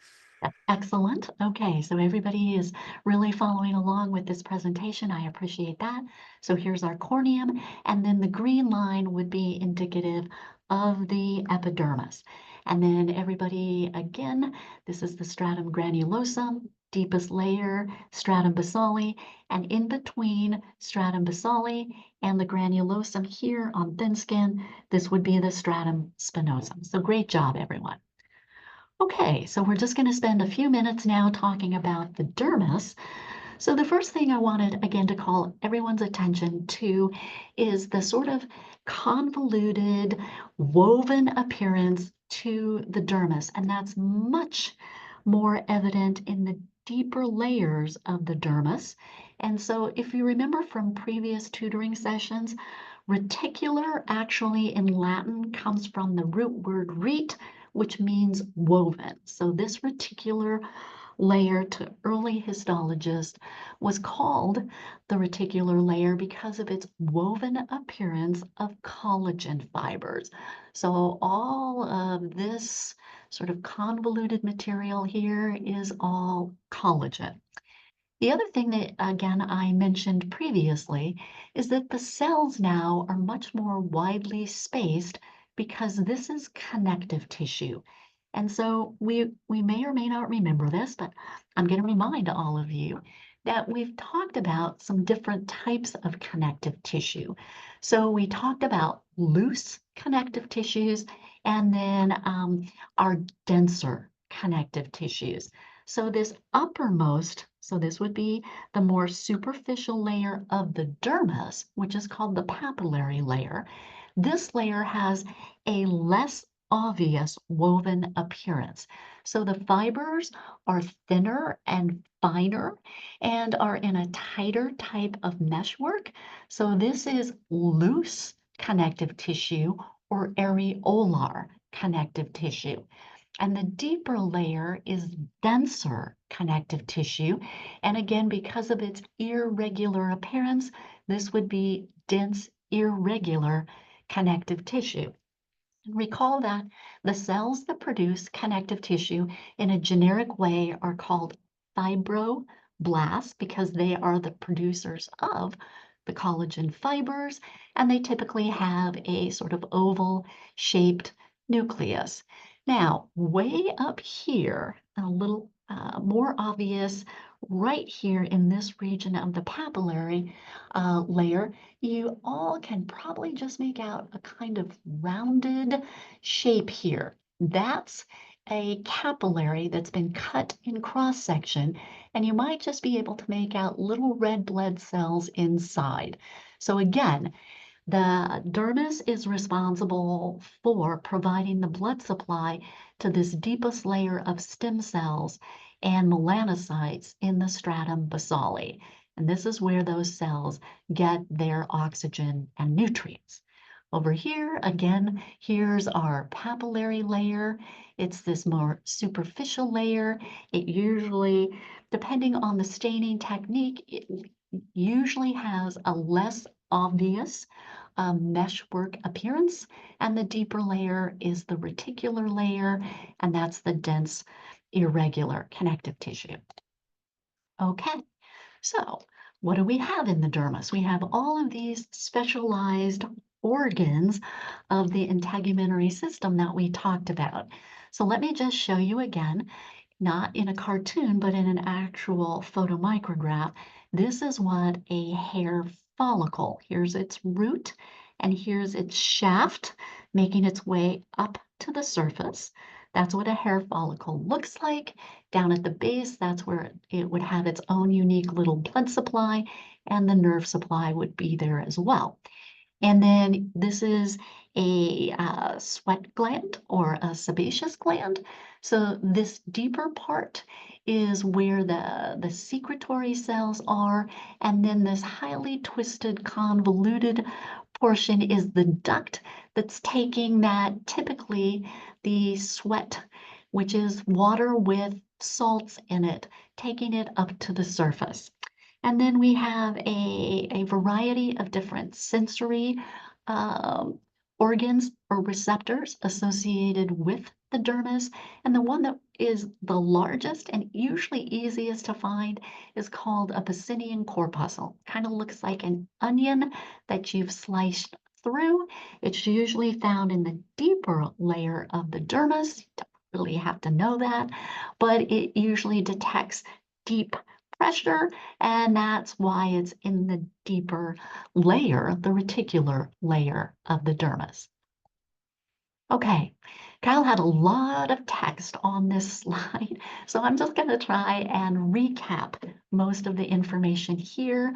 Excellent. Okay, so everybody is really following along with this presentation. I appreciate that. So here's our corneum, and then the green line would be indicative of the epidermis. And then everybody, again, this is the stratum granulosum, deepest layer, stratum basale, and in between stratum basale and the granulosum here on thin skin, this would be the stratum spinosum. So great job, everyone. Okay, so we're just going to spend a few minutes now talking about the dermis. So the first thing I wanted, again, to call everyone's attention to is the sort of convoluted, woven appearance to the dermis, and that's much more evident in the deeper layers of the dermis. And so if you remember from previous tutoring sessions, reticular actually in Latin comes from the root word ret, which means woven. So this reticular layer to early histologists was called the reticular layer because of its woven appearance of collagen fibers. So all of this sort of convoluted material here is all collagen. The other thing that, again, I mentioned previously is that the cells now are much more widely spaced because this is connective tissue. And so we may or may not remember this, but I'm going to remind all of you that we've talked about some different types of connective tissue. So we talked about loose connective tissues and then our denser connective tissues. So this uppermost, so this would be the more superficial layer of the dermis, which is called the papillary layer. This layer has a less obvious woven appearance. So the fibers are thinner and finer and are in a tighter type of meshwork. So this is loose connective tissue or areolar connective tissue. And the deeper layer is denser connective tissue. And again, because of its irregular appearance, this would be dense, irregular connective tissue. And recall that the cells that produce connective tissue in a generic way are called fibroblasts because they are the producers of the collagen fibers, and they typically have a sort of oval shaped nucleus. Now, way up here, a little more obvious right here in this region of the papillary layer, you all can probably just make out a kind of rounded shape here. That's a capillary that's been cut in cross section, and you might just be able to make out little red blood cells inside. So again, the dermis is responsible for providing the blood supply to this deepest layer of stem cells and melanocytes in the stratum basale. And this is where those cells get their oxygen and nutrients. Over here, again, here's our papillary layer. It's this more superficial layer. It usually, depending on the staining technique, it usually has a less obvious meshwork appearance, and the deeper layer is the reticular layer, and that's the dense, irregular connective tissue. Okay, so what do we have in the dermis? We have all of these specialized organs of the integumentary system that we talked about. So let me just show you again, not in a cartoon, but in an actual photomicrograph. This is what a hair follicle, here's its root, and here's its shaft, making its way up to the surface. That's what a hair follicle looks like. Down at the base, that's where it would have its own unique little blood supply, and the nerve supply would be there as well. And then this is a sweat gland or a sebaceous gland. So this deeper part is where the secretory cells are, and then this highly twisted, convoluted portion is the duct that's taking that, typically the sweat, which is water with salts in it, taking it up to the surface. And then we have a variety of different sensory organs or receptors associated with the dermis. And the one that is the largest and usually easiest to find is called a Pacinian corpuscle. Kind of looks like an onion that you've sliced through. It's usually found in the deeper layer of the dermis. You don't really have to know that, but it usually detects deep pressure, and that's why it's in the deeper layer, the reticular layer of the dermis. Okay, Kyle had a lot of text on this slide, so I'm just going to try and recap most of the information here.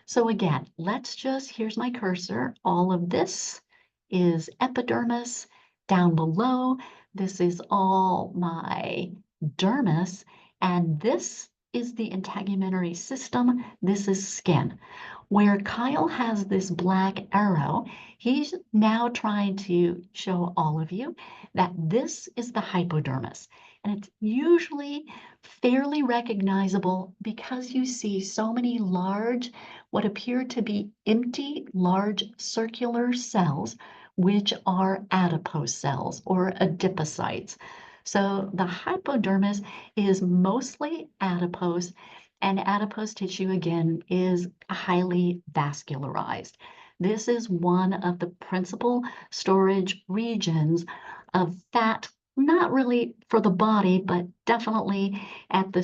So again, here's my cursor. All of this is epidermis. Down below, this is all my dermis, and this is the integumentary system. This is skin. Where Kyle has this black arrow, he's now trying to show all of you that this is the hypodermis. And it's usually fairly recognizable because you see so many large, what appear to be empty, large circular cells, which are adipose cells or adipocytes. So the hypodermis is mostly adipose, and adipose tissue, again, is highly vascularized. This is one of the principal storage regions of fat, not really for the body, but definitely at the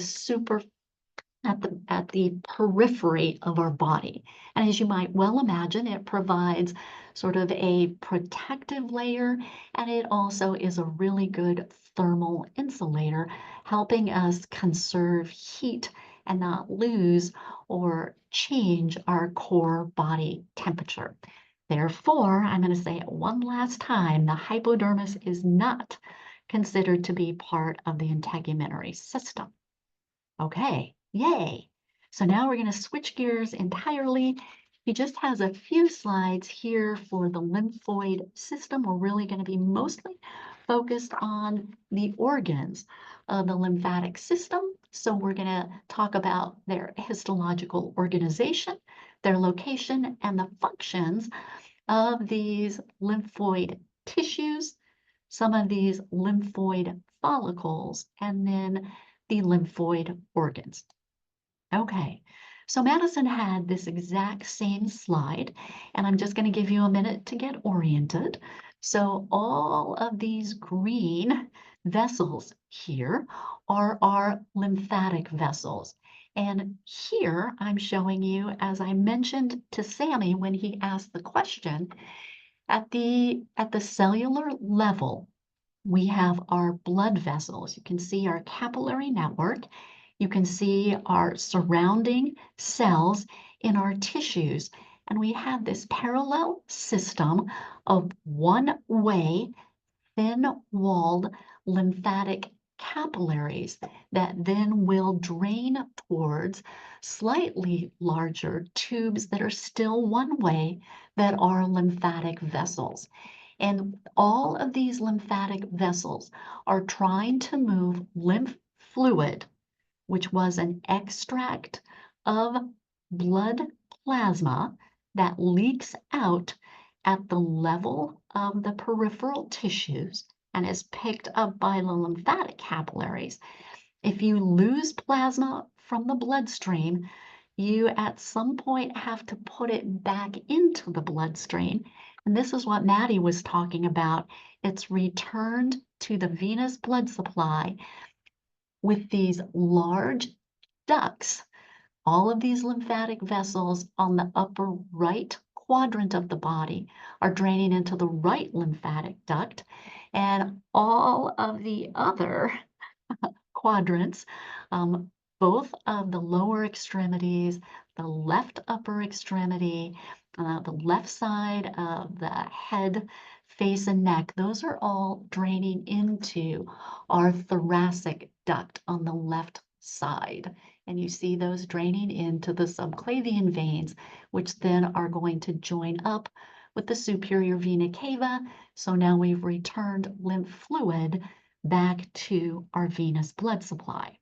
periphery of our body. And as you might well imagine, it provides sort of a protective layer, and it also is a really good thermal insulator, helping us conserve heat and not lose or change our core body temperature. Therefore, I'm going to say it one last time, the hypodermis is not considered to be part of the integumentary system. Okay, yay. So now we're going to switch gears entirely. He just has a few slides here for the lymphoid system. We're really going to be mostly focused on the organs of the lymphatic system. So we're going to talk about their histological organization, their location, and the functions of these lymphoid tissues, some of these lymphoid follicles, and then the lymphoid organs. Okay, so Madison had this exact same slide, and I'm just going to give you a minute to get oriented. So all of these green vessels here are our lymphatic vessels. And here I'm showing you, as I mentioned to Sammy when he asked the question, at the cellular level, we have our blood vessels. You can see our capillary network. You can see our surrounding cells in our tissues. And we have this parallel system of one-way, thin-walled lymphatic capillaries that then will drain towards slightly larger tubes that are still one way, that are lymphatic vessels. And all of these lymphatic vessels are trying to move lymph fluid, which was an extract of blood plasma that leaks out at the level of the peripheral tissues and is picked up by the lymphatic capillaries. If you lose plasma from the bloodstream, you at some point have to put it back into the bloodstream. And this is what Maddie was talking about. It's returned to the venous blood supply with these large ducts. All of these lymphatic vessels on the upper right quadrant of the body are draining into the right lymphatic duct, and all of the other quadrants, both of the lower extremities, the left upper extremity, the left side of the head, face, and neck, those are all draining into our thoracic duct on the left side. And you see those draining into the subclavian veins, which then are going to join up with the superior vena cava. So now we've returned lymph fluid back to our venous blood supply.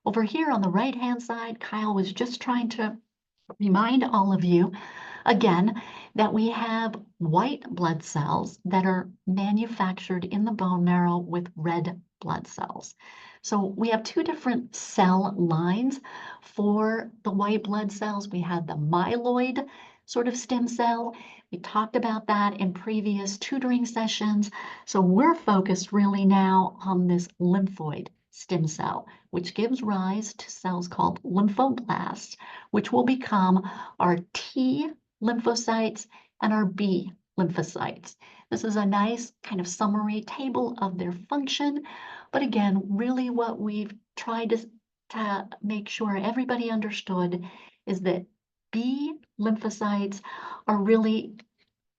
Over here on the right-hand side, Kyle was just trying to remind all of you again that we have white blood cells that are manufactured in the bone marrow with red blood cells. So we have two different cell lines for the white blood cells. We have the myeloid sort of stem cell. We talked about that in previous tutoring sessions. So we're focused really now on this lymphoid stem cell, which gives rise to cells called lymphoblasts, which will become our T lymphocytes and our B lymphocytes. This is a nice kind of summary table of their function. But again, really what we've tried to make sure everybody understood is that B lymphocytes are really,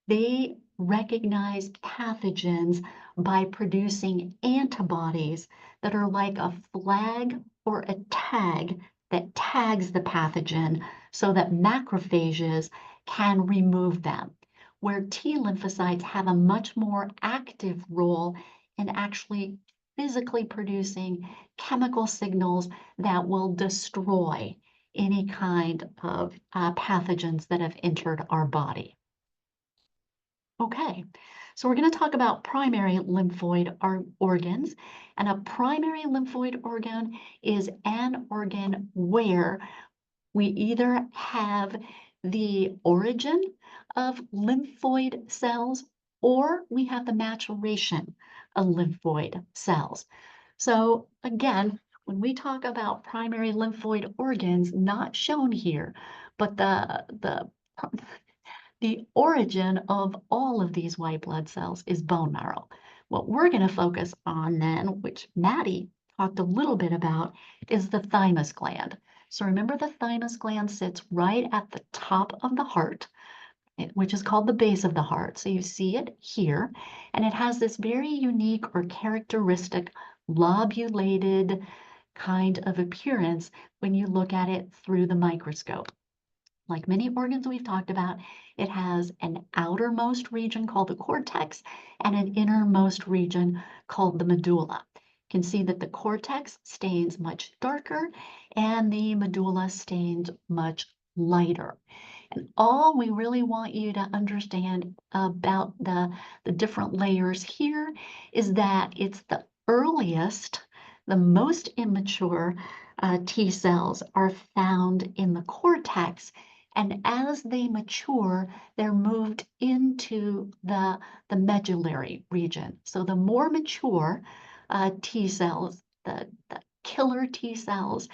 they recognize pathogens by producing antibodies that are like a flag or a tag that tags the pathogen so that macrophages can remove them, where T lymphocytes have a much more active role in actually physically producing chemical signals that will destroy any kind of pathogens that have entered our body. Okay, so we're going to talk about primary lymphoid organs, and a primary lymphoid organ is an organ where we either have the origin of lymphoid cells or we have the maturation of lymphoid cells. So again, when we talk about primary lymphoid organs, not shown here, but the origin of all of these white blood cells is bone marrow. What we're going to focus on then, which Maddie talked a little bit about, is the thymus gland. So remember, the thymus gland sits right at the top of the heart, which is called the base of the heart. So you see it here, and it has this very unique or characteristic lobulated kind of appearance when you look at it through the microscope. Like many organs we've talked about, it has an outermost region called the cortex and an innermost region called the medulla. You can see that the cortex stains much darker and the medulla stains much lighter. And all we really want you to understand about the different layers here is that it's the earliest, the most immature T cells are found in the cortex. And as they mature, they're moved into the medullary region. So the more mature T cells, the killer T cells,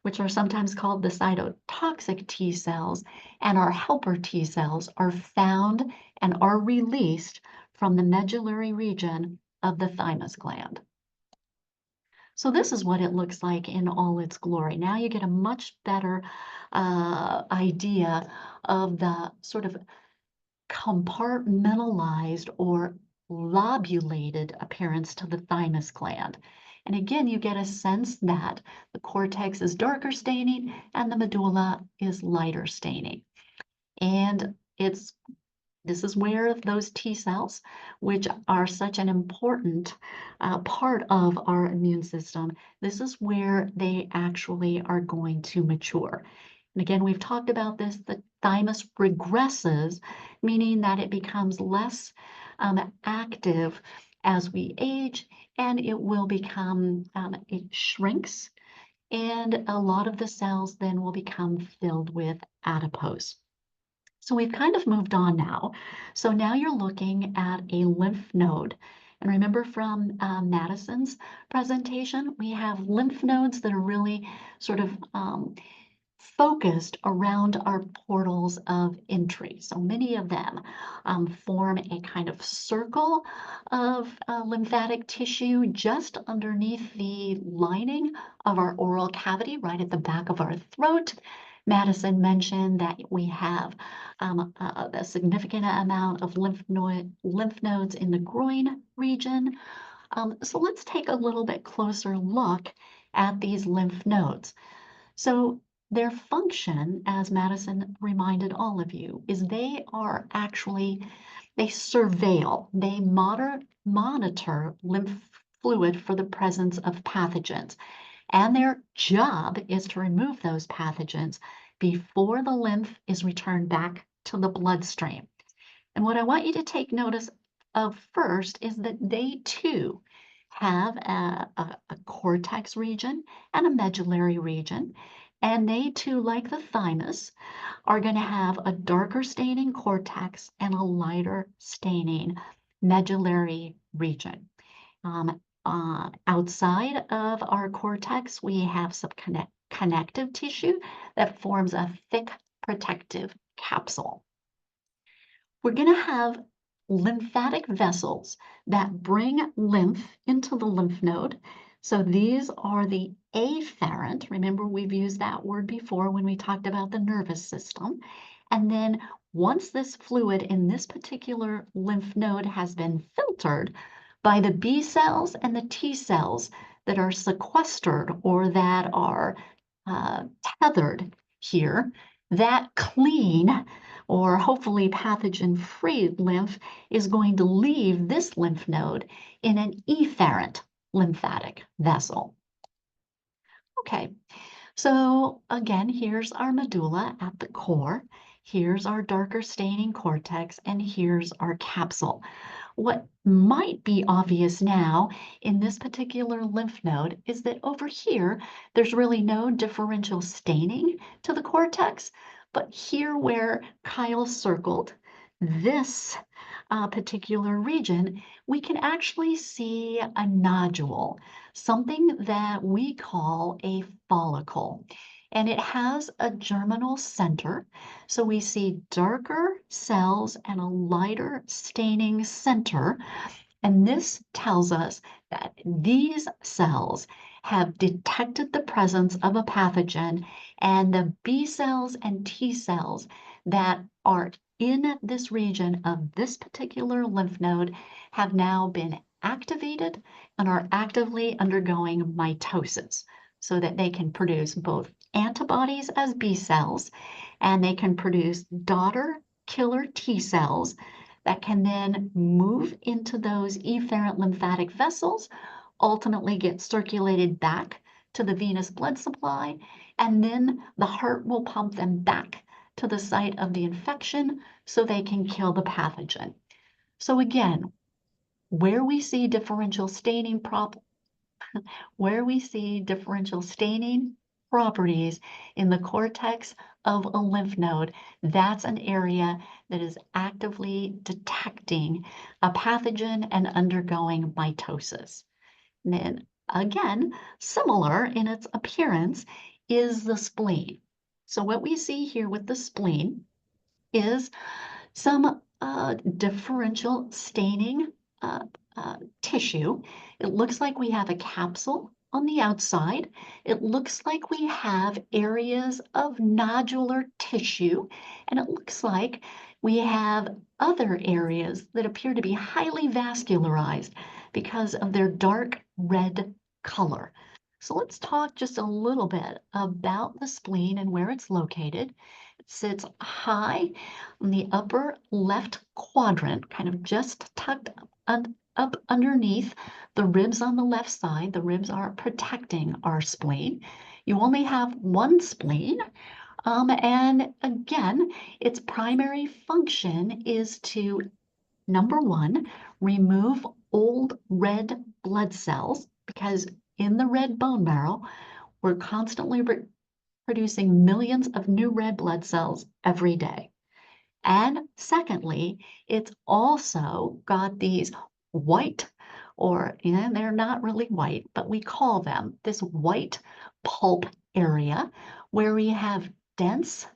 which are sometimes called the cytotoxic T cells, and our helper T cells are found and are released from the medullary region of the thymus gland. So this is what it looks like in all its glory. Now you get a much better idea of the sort of compartmentalized or lobulated appearance to the thymus gland. And again, you get a sense that the cortex is darker staining and the medulla is lighter staining. And it's This is where those T cells, which are such an important part of our immune system, this is where they actually are going to mature. And again, we've talked about this, the thymus regresses, meaning that it becomes less active as we age, and it will become, it shrinks, and a lot of the cells then will become filled with adipose. So we've kind of moved on now. So now you're looking at a lymph node. And remember from Madison's presentation, we have lymph nodes that are really sort of focused around our portals of entry. So many of them form a kind of circle of lymphatic tissue just underneath the lining of our oral cavity, right at the back of our throat. Madison mentioned that we have a significant amount of lymph nodes in the groin region. So let's take a little bit closer look at these lymph nodes. So their function, as Madison reminded all of you, is they surveil, they monitor lymph fluid for the presence of pathogens. And their job is to remove those pathogens before the lymph is returned back to the bloodstream. And what I want you to take notice of first is that they too have a cortex region and a medullary region. And they too, like the thymus, are going to have a darker staining cortex and a lighter staining medullary region. Outside of our cortex, we have some connective tissue that forms a thick protective capsule. We're going to have lymphatic vessels that bring lymph into the lymph node. So these are the afferent. Remember, we've used that word before when we talked about the nervous system. And then once this fluid in this particular lymph node has been filtered by the B cells and the T cells that are sequestered or that are tethered here, that clean or hopefully pathogen-free lymph is going to leave this lymph node in an efferent lymphatic vessel. Okay, so again, here's our medulla at the core. Here's our darker staining cortex, and here's our capsule. What might be obvious now in this particular lymph node is that over here, there's really no differential staining to the cortex, but here where Kyle circled this particular region, we can actually see a nodule, something that we call a follicle. And it has a germinal center. So we see darker cells and a lighter staining center. And this tells us that these cells have detected the presence of a pathogen, and the B cells and T cells that are in this region of this particular lymph node have now been activated and are actively undergoing mitosis so that they can produce both antibodies as B cells, and they can produce daughter killer T cells that can then move into those efferent lymphatic vessels, ultimately get circulated back to the venous blood supply, and then the heart will pump them back to the site of the infection so they can kill the pathogen. So again, where we see differential staining properties in the cortex of a lymph node, that's an area that is actively detecting a pathogen and undergoing mitosis. And then again, similar in its appearance is the spleen. So what we see here with the spleen is some differential staining tissue. It looks like we have a capsule on the outside. It looks like we have areas of nodular tissue, and it looks like we have other areas that appear to be highly vascularized because of their dark red color. So let's talk just a little bit about the spleen and where it's located. It sits high in the upper left quadrant, kind of just tucked up underneath the ribs on the left side. The ribs are protecting our spleen. You only have one spleen. And again, its primary function is to, number one, remove old red blood cells, because in the red bone marrow, we're constantly producing millions of new red blood cells every day. And secondly, it's also got these white, or they're not really white, but we call them this white pulp area, where we have dense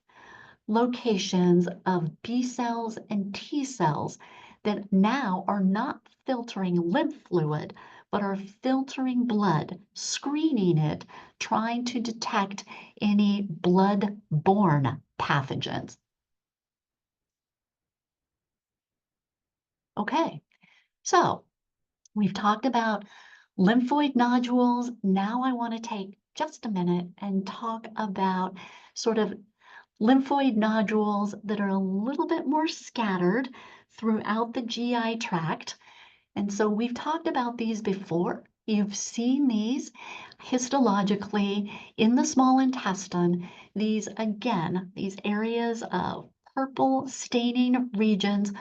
locations of B cells and T cells that now are not filtering lymph fluid, but are filtering blood, screening it, trying to detect any blood-borne pathogens. Okay, so we've talked about lymphoid nodules. Now I want to take just a minute and talk about sort of lymphoid nodules that are a little bit more scattered throughout the GI tract. And so we've talked about these before. You've seen these histologically in the small intestine. These, again, these areas of purple staining regions,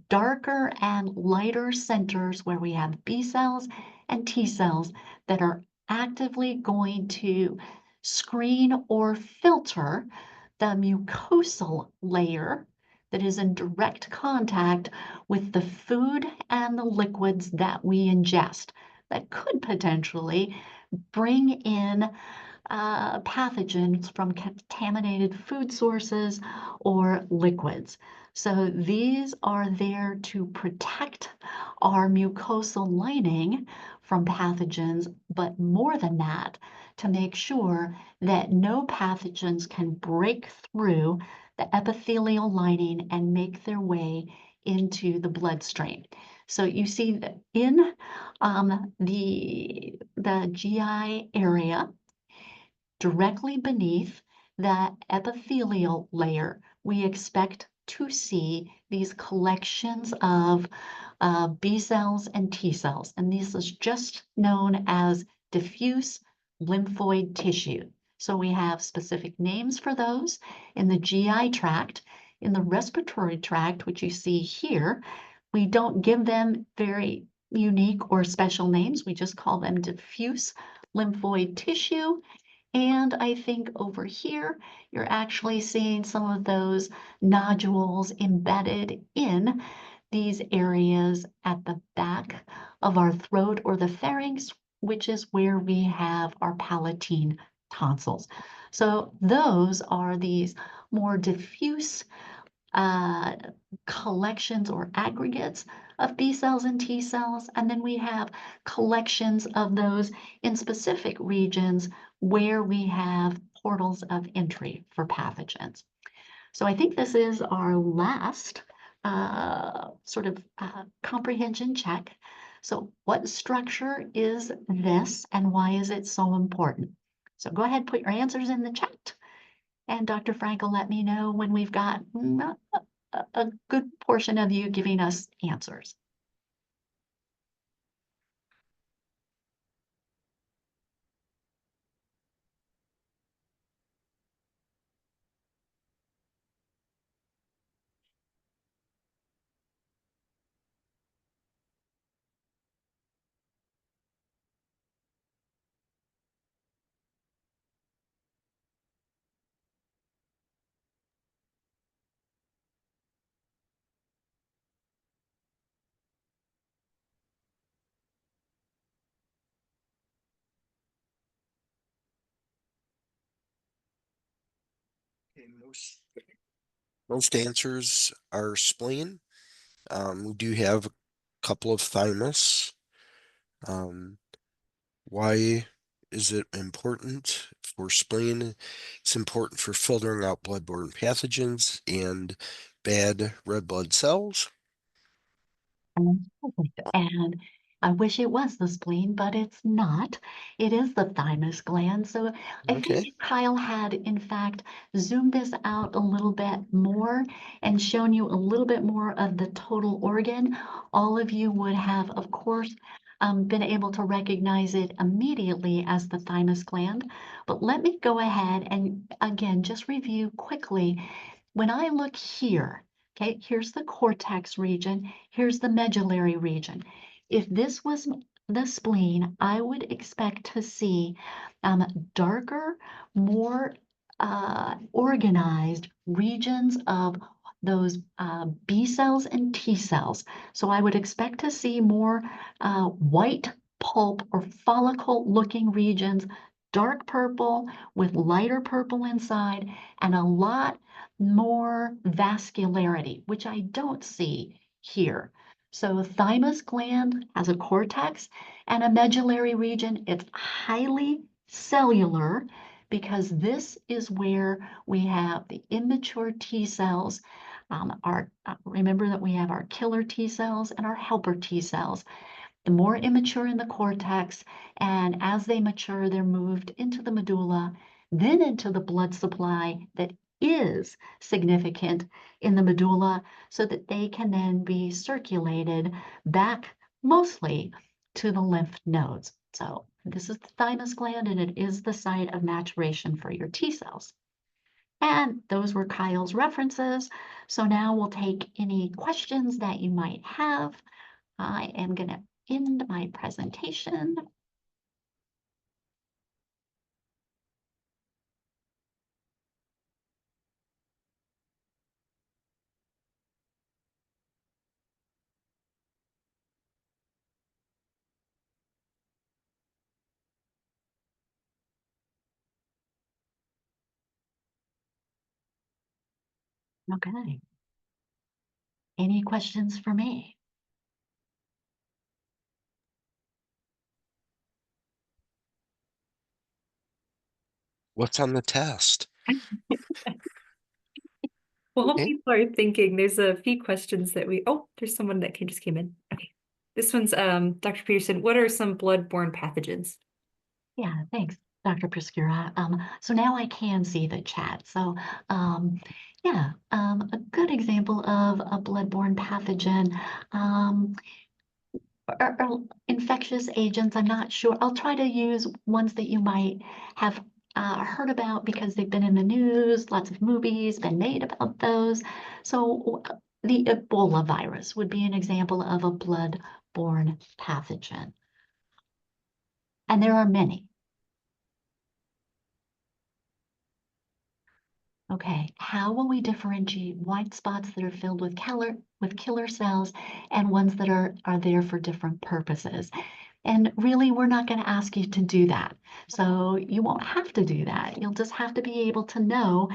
darker and lighter centers where we have B cells and T cells that are actively going to screen or filter the mucosal layer that is in direct contact with the food and the liquids that we ingest that could potentially bring in pathogens from contaminated food sources or liquids. So these are there to protect our mucosal lining from pathogens, but more than that, to make sure that no pathogens can break through the epithelial lining and make their way into the bloodstream. So you see that in the GI area, directly beneath that epithelial layer, we expect to see these collections of B cells and T cells. And this is just known as diffuse lymphoid tissue. So we have specific names for those in the GI tract. In the respiratory tract, which you see here, we don't give them very unique or special names. We just call them diffuse lymphoid tissue. And I think over here, you're actually seeing some of those nodules embedded in these areas at the back of our throat or the pharynx, which is where we have our palatine tonsils. So those are these more diffuse collections or aggregates of B cells and T cells, and then we have collections of those in specific regions where we have portals of entry for pathogens. So I think this is our last comprehension check. So what structure is this and why is it so important? So go ahead, put your answers in the chat. And Dr. Frank will let me know when we've got a good portion of you giving us answers. Most answers are spleen. We do have a couple of thymus. Why is it important for spleen? It's important for filtering out blood-borne pathogens and bad red blood cells. And I wish it was the spleen, but it's not. It is the thymus gland. So I think Okay. if Kyle had, in fact, zoomed this out a little bit more and shown you a little bit more of the total organ, all of you would have, of course, been able to recognize it immediately as the thymus gland. But let me go ahead and, again, just review quickly. When I look here, okay, here's the cortex region, here's the medullary region. If this was the spleen, I would expect to see darker, more organized regions of those B cells and T cells. So I would expect to see more white pulp or follicle-looking regions, dark purple with lighter purple inside, and a lot more vascularity, which I don't see here. So thymus gland has a cortex and a medullary region. It's highly cellular because this is where we have the immature T cells. Remember that we have our killer T cells and our helper T cells. The more immature in the cortex, and as they mature, they're moved into the medulla, then into the blood supply that is significant in the medulla so that they can then be circulated back mostly to the lymph nodes. So this is the thymus gland, and it is the site of maturation for your T cells. And those were Kyle's references. So now we'll take any questions that you might have. I am going to end my presentation. Okay. Any questions for me? What's on the test? While Okay. people are thinking, there's a few questions that there's someone that just came in. Okay. This one's Dr. Peterson, what are some blood-borne pathogens? Yeah, thanks, Dr. Prescura. So now I can see the chat. So yeah, a good example of a blood-borne pathogen are infectious agents. I'm not sure. I'll try to use ones that you might have heard about because they've been in the news, lots of movies been made about those. So the Ebola virus would be an example of a blood-borne pathogen. And there are many. Okay, how will we differentiate white spots that are filled with killer cells and ones that are there for different purposes? And really, we're not going to ask you to do that. So you won't have to do that. You'll just have to be able to know,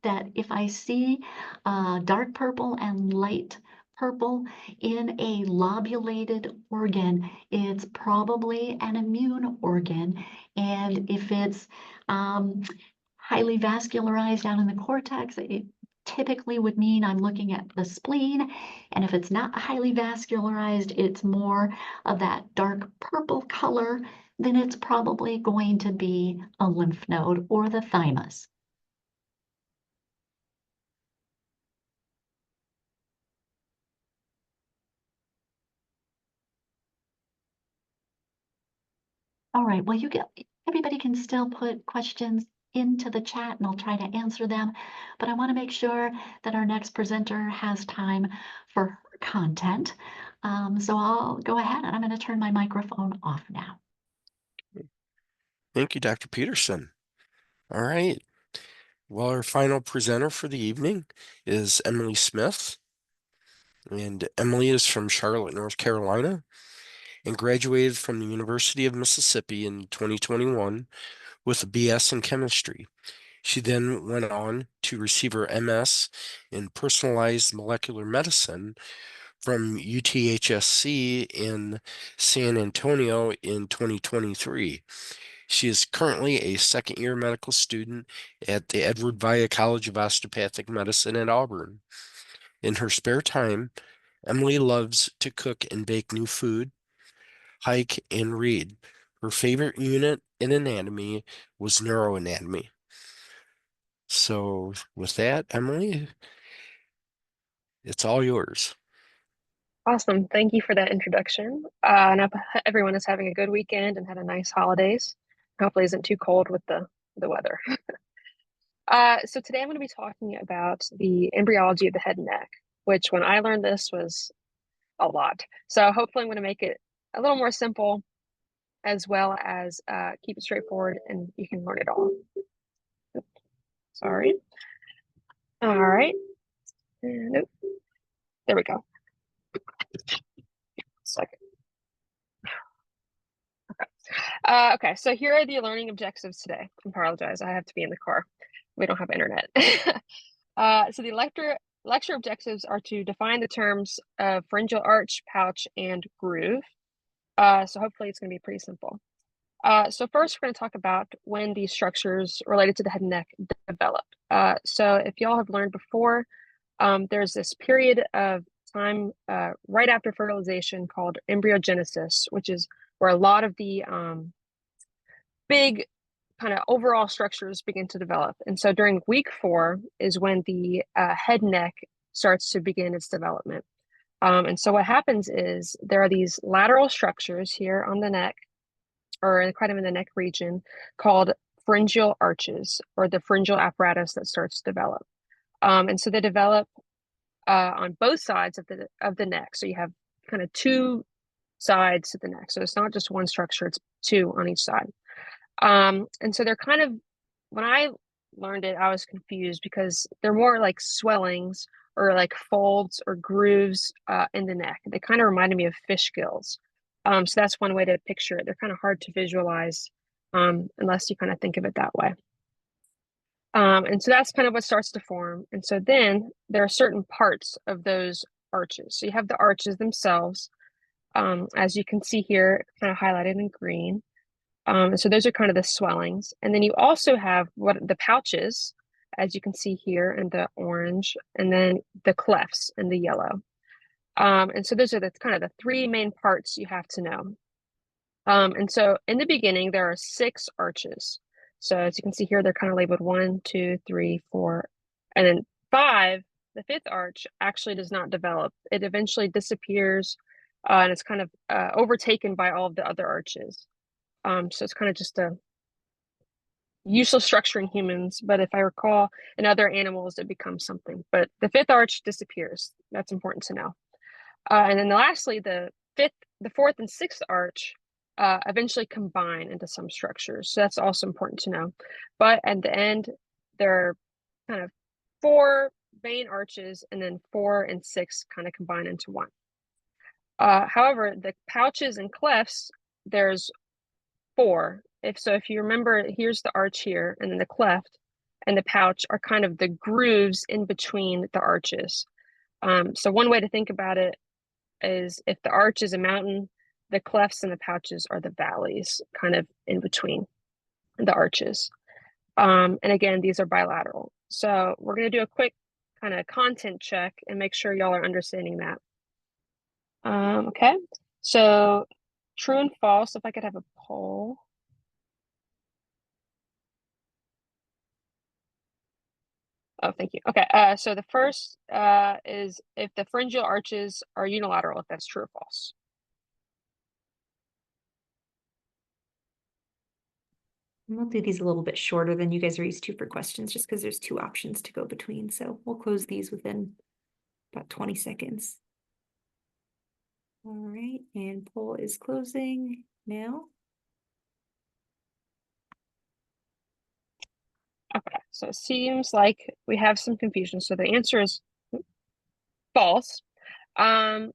that if I see dark purple and light purple in a lobulated organ, it's probably an immune organ. And if it's highly vascularized down in the cortex, it typically would mean I'm looking at the spleen. And if it's not highly vascularized, it's more of that dark purple color, then it's probably going to be a lymph node or the thymus. All right, well, everybody can still put questions into the chat and I'll try to answer them, but I want to make sure that our next presenter has time for her content. So I'll go ahead and I'm going to turn my microphone off now. Thank you, Dr. Peterson. All right. Well, our final presenter for the evening is Emilie Smith. And Emilie is from Charlotte, North Carolina, and graduated from the University of Mississippi in 2021 with a BS in chemistry. She then went on to receive her MS in personalized molecular medicine from UTHSC in San Antonio in 2023. She is currently a second-year medical student at the Edward Via College of Osteopathic Medicine at Auburn. In her spare time, Emilie loves to cook and bake new food, Pike, and Reed. Her favorite unit in anatomy was neuroanatomy. So with that, Emilie, it's all yours. Awesome. Thank you for that introduction. And I hope everyone is having a good weekend and had a nice holidays. Hopefully isn't too cold with the weather. So today I'm going to be talking about the embryology of the head and neck, which when I learned this was a lot. So hopefully I'm going to make it a little more simple as well as keep it straightforward and you can learn it all. Sorry. All right. Nope. There we go. Second. Okay, so here are the learning objectives today. I apologize, I have to be in the car. We don't have internet. So the lecture objectives are to define the terms of pharyngeal arch, pouch, and groove. So hopefully it's going to be pretty simple. So first we're going to talk about when these structures related to the head and neck develop. So if y'all have learned before, there's this period of time right after fertilization called embryogenesis, which is where a lot of the big kind of overall structures begin to develop. And so during week 4 is when the head neck starts to begin its development. And so what happens is there are these lateral structures here on the neck, or kind of in the neck region, called pharyngeal arches, or the pharyngeal apparatus that starts to develop. And so they develop on both sides of the neck. So you have kind of 2 sides to the neck. So it's not just one structure, it's 2 on each side. And so they're kind of, when I learned it, I was confused because they're more like swellings or like folds or grooves in the neck. They kind of reminded me of fish gills. So that's one way to picture it. They're kind of hard to visualize unless you kind of think of it that way. And so that's kind of what starts to form. And so then there are certain parts of those arches. So you have the arches themselves, as you can see here, kind of highlighted in green. So those are kind of the swellings. And then you also have what the pouches, as you can see here in the orange, and then the clefts in the yellow. And so those are the kind of the 3 main parts you have to know. And so in the beginning, there are 6 arches. So as you can see here, they're kind of labeled 1, 2, 3, 4, and then 5, the 5th arch actually does not develop. It eventually disappears and it's kind of overtaken by all of the other arches. So it's kind of just a useless structure in humans, but if I recall, in other animals, it becomes something. But the 5th arch disappears. That's important to know. And then lastly, the 4th and 6th arch eventually combine into some structures. So that's also important to know. But at the end, there are kind of 4 main arches, and then 4 and 6 kind of combine into one. However, the pouches and clefts, there's 4. If you remember, here's the arch here, and then the cleft and the pouch are kind of the grooves in between the arches. So one way to think about it is if the arch is a mountain, the clefts and the pouches are the valleys, kind of in between the arches. And again, these are bilateral. So we're going to do a quick kind of content check and make sure y'all are understanding that. Okay, so true and false, if I could have a poll. Oh, thank you. Okay, so the first is if the pharyngeal arches are unilateral, if that's true or false. We'll do these a little bit shorter than you guys are used to for questions, just because there's 2 options to go between. So we'll close these within about 20 seconds. All right, and poll is closing now. Okay, so it seems like we have some confusion. So the answer is false. And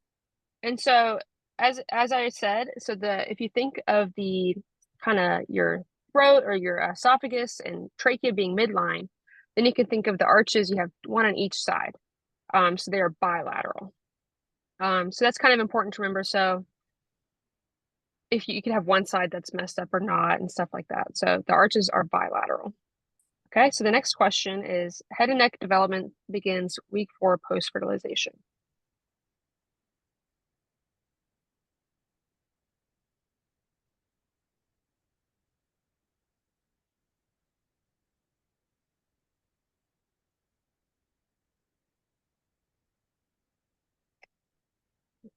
so as I said, so if you think of the kind of your throat or your esophagus and trachea being midline, then you can think of the arches, you have 1 on each side. So they are bilateral. So that's kind of important to remember. So if you could have one side that's messed up or not and stuff like that. So the arches are bilateral. Okay, so the next question is head and neck development begins week 4 post-fertilization.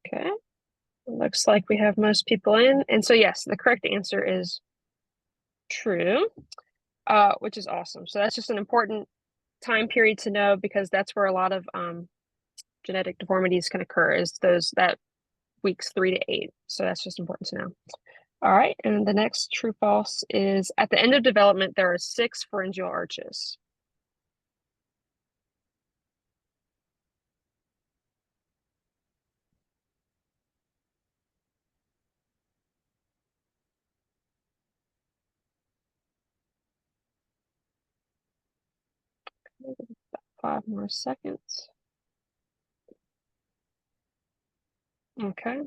Okay. Looks like we have most people in. And so yes, the correct answer is true, which is awesome. So that's just an important time period to know because that's where a lot of genetic deformities can occur is that weeks 3 to 8. So that's just important to know. All right, and the next true false is at the end of development, there are 6 pharyngeal arches. About 5 more seconds. Okay.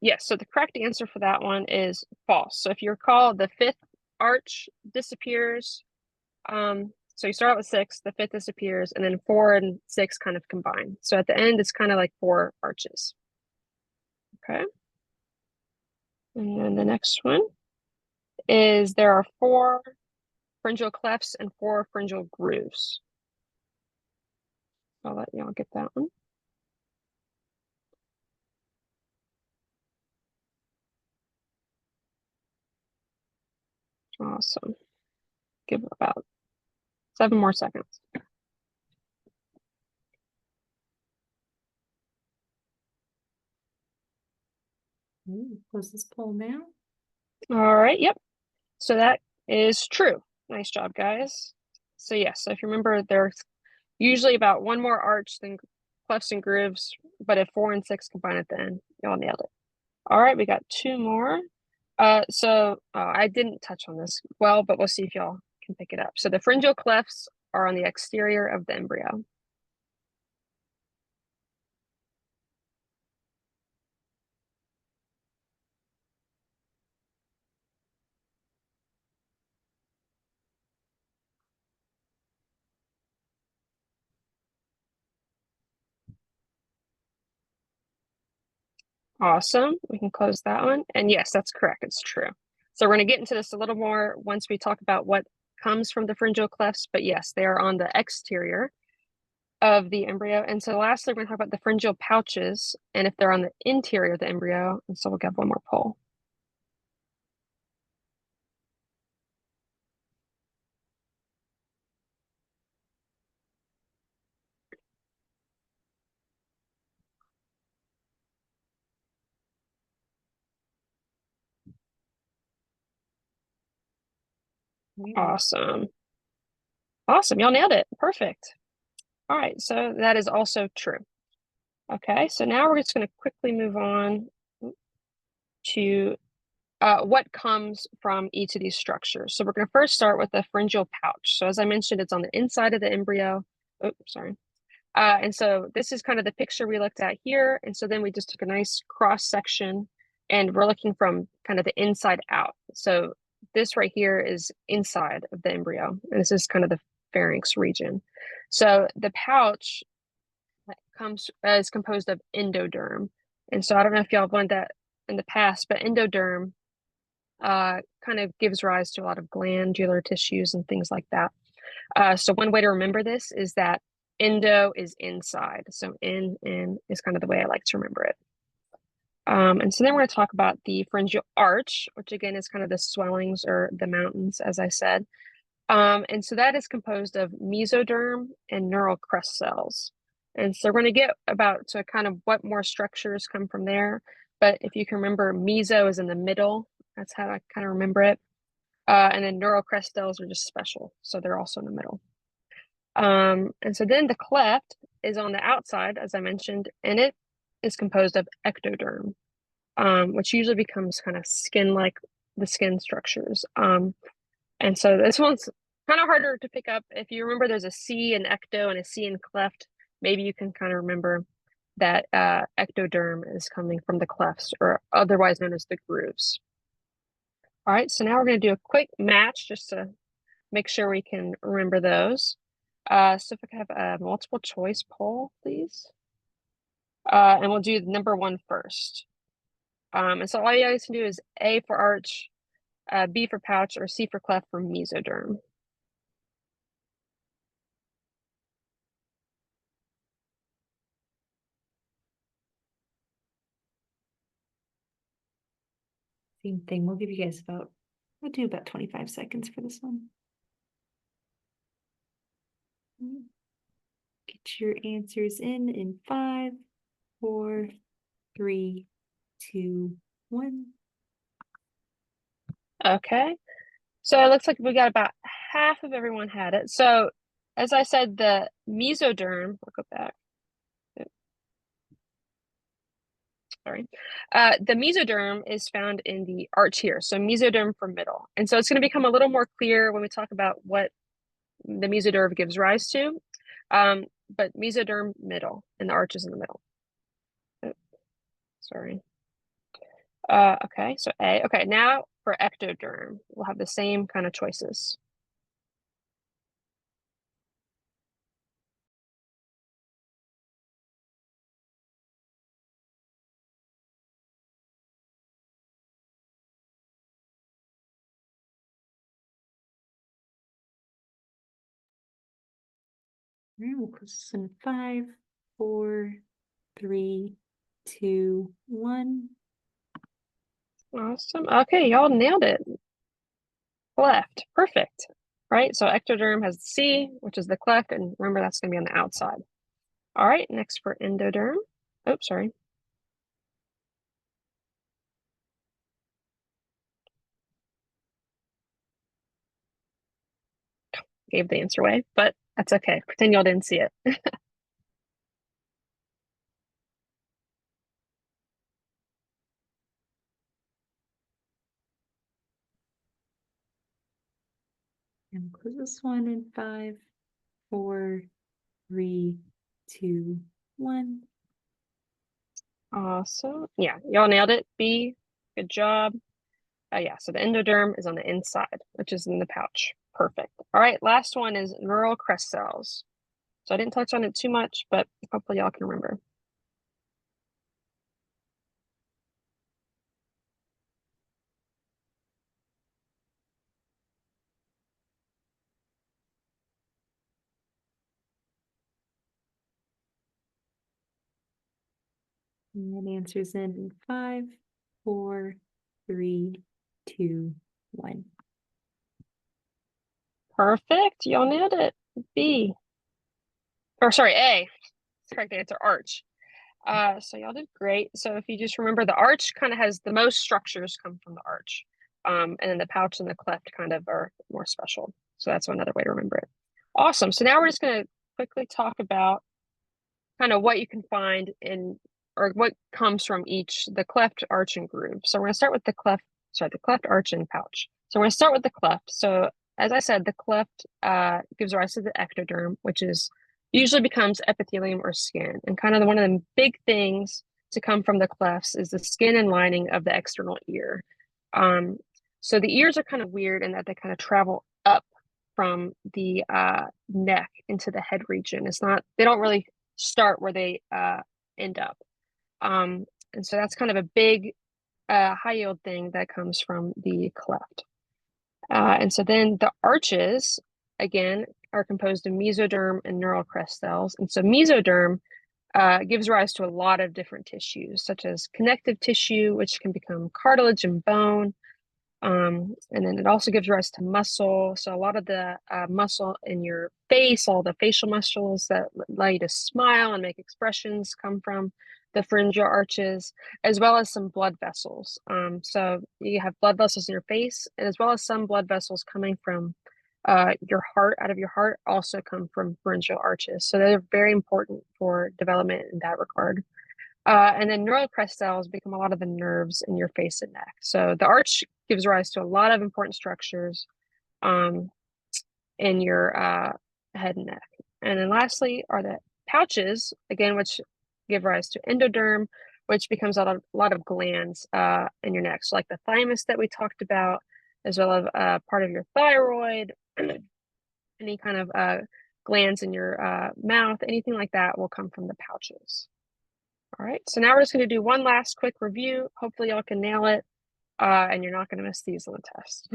Yes, so the correct answer for that one is false. So if you recall, the 5th arch disappears. So you start out with 6, the 5th disappears, and then 4 and 6 kind of combine. So at the end, it's kind of like 4 arches. Okay. And then the next one is there are 4 pharyngeal clefts and 4 pharyngeal grooves. I'll let y'all get that one. Awesome. Give it about 7 more seconds. Close this poll now. All right, yep. So that is true. Nice job, guys. So yes, so if you remember, there's usually about 1 more arch than clefts and grooves, but if 4 and 6 combine at the end, y'all nailed it. All right, we got 2 more. I didn't touch on this well, but we'll see if y'all can pick it up. So the pharyngeal clefts are on the exterior of the embryo. Awesome. We can close that one. And yes, that's correct. It's true. So we're going to get into this a little more once we talk about what comes from the pharyngeal clefts. But yes, they are on the exterior of the embryo. And so lastly, we're going to talk about the pharyngeal pouches and if they're on the interior of the embryo. And so we'll get 1 more poll. Awesome. Awesome. Y'all nailed it. Perfect. All right. So that is also true. Okay. So now we're just going to quickly move on to what comes from each of these structures. So we're going to first start with the pharyngeal pouch. So as I mentioned, it's on the inside of the embryo. Oh, sorry. And so this is kind of the picture we looked at here. And so then we just took a nice cross section and we're looking from kind of the inside out. So this right here is inside of the embryo. And this is kind of the pharynx region. So the pouch is composed of endoderm. And so I don't know if y'all have learned that in the past, but endoderm kind of gives rise to a lot of glandular tissues and things like that. So one way to remember this is that endo is inside. So in is kind of the way I like to remember it. And so then we're going to talk about the pharyngeal arch, which again is kind of the swellings or the mountains, as I said. And so that is composed of mesoderm and neural crest cells. And so we're going to get about to kind of what more structures come from there. But if you can remember, meso is in the middle. That's how I kind of remember it. And then neural crest cells are just special. So they're also in the middle. And so then the cleft is on the outside, as I mentioned, and it is composed of ectoderm, which usually becomes kind of skin-like the skin structures. And so this one's kind of harder to pick up. If you remember, there's a C in ecto and a C in cleft. Maybe you can kind of remember that ectoderm is coming from the clefts, or otherwise known as the grooves. All right, so now we're going to do a quick match just to make sure we can remember those. So if I could have a multiple choice poll, please. And we'll do number 1 first. And so all you guys can do is A for arch, B for pouch, or C for cleft for mesoderm. Same thing. We'll give you guys we'll do about 25 seconds for this one. Get your answers in 5, 4, 3, 2, 1. Okay. So it looks like we got about half of everyone had it. So as I said, the mesoderm, I'll go back. Sorry. The mesoderm is found in the arch here. So mesoderm for middle. And so it's going to become a little more clear when we talk about what the mesoderm gives rise to. But mesoderm middle and the arch is in the middle. Oh, sorry. Okay, so A. Okay, now for ectoderm, we'll have the same kind of choices. We'll close this in 5, 4, 3, 2, 1. Awesome. Okay, y'all nailed it. Cleft. Perfect. Right, so ectoderm has C, which is the cleft, and remember that's going to be on the outside. All right, next for endoderm. Oh, sorry. Gave the answer away, but that's okay. Pretend y'all didn't see it. And we'll close this one in 5, 4, 3, 2, 1. Awesome. Yeah, y'all nailed it. B, good job. Yeah, so the endoderm is on the inside, which is in the pouch. Perfect. All right, last one is neural crest cells. So I didn't touch on it too much, but hopefully y'all can remember. And answers in 5, 4, 3, 2, 1. Perfect. Y'all nailed it. B. Or sorry, A. Correct answer, arch. So y'all did great. So if you just remember, the arch kind of has the most structures come from the arch. And then the pouch and the cleft kind of are more special. So that's another way to remember it. Awesome. So now we're just going to quickly talk about kind of what you can find in, or what comes from each, the cleft, arch, and groove. So we're going to start with the cleft, arch, and pouch. So we're going to start with the cleft. So as I said, the cleft gives rise to the ectoderm, which is usually becomes epithelium or skin. And kind of one of the big things to come from the clefts is the skin and lining of the external ear. So the ears are kind of weird in that they kind of travel up from the neck into the head region. They don't really start where they end up. And so that's kind of a big high yield thing that comes from the cleft. And so then the arches, again, are composed of mesoderm and neural crest cells. And so mesoderm gives rise to a lot of different tissues, such as connective tissue, which can become cartilage and bone. And then it also gives rise to muscle. So a lot of the muscle in your face, all the facial muscles that allow you to smile and make expressions, come from the pharyngeal arches, as well as some blood vessels. So you have blood vessels in your face, and as well as some blood vessels coming from your heart, out of your heart, also come from pharyngeal arches. So they're very important for development in that regard. And then neural crest cells become a lot of the nerves in your face and neck. So the arch gives rise to a lot of important structures in your head and neck. And then lastly are the pouches, again, which give rise to endoderm, which becomes a lot of glands in your neck. So like the thymus that we talked about, as well as part of your thyroid, any kind of glands in your mouth, anything like that will come from the pouches. All right, so now we're just going to do one last quick review. Hopefully y'all can nail it, and you're not going to miss these on the test.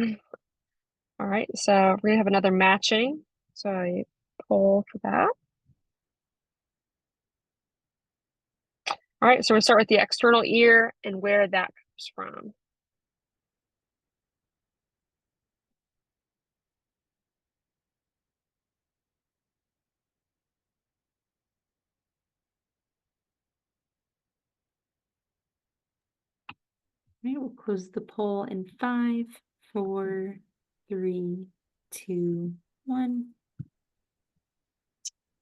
All right, so we're going to have another matching. So I pull for that. All right, so we'll start with the external ear and where that comes from. right, we'll close the poll in 5, 4, 3, 2, 1.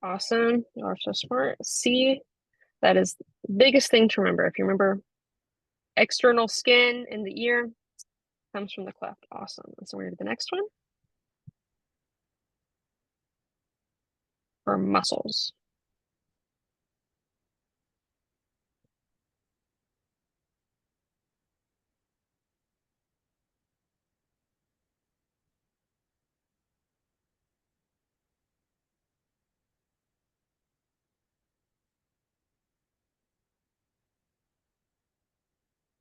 Awesome. You are so smart. C, that is the biggest thing to remember. If you remember external skin in the ear comes from the cleft. Awesome. So we're to the next one. Or muscles.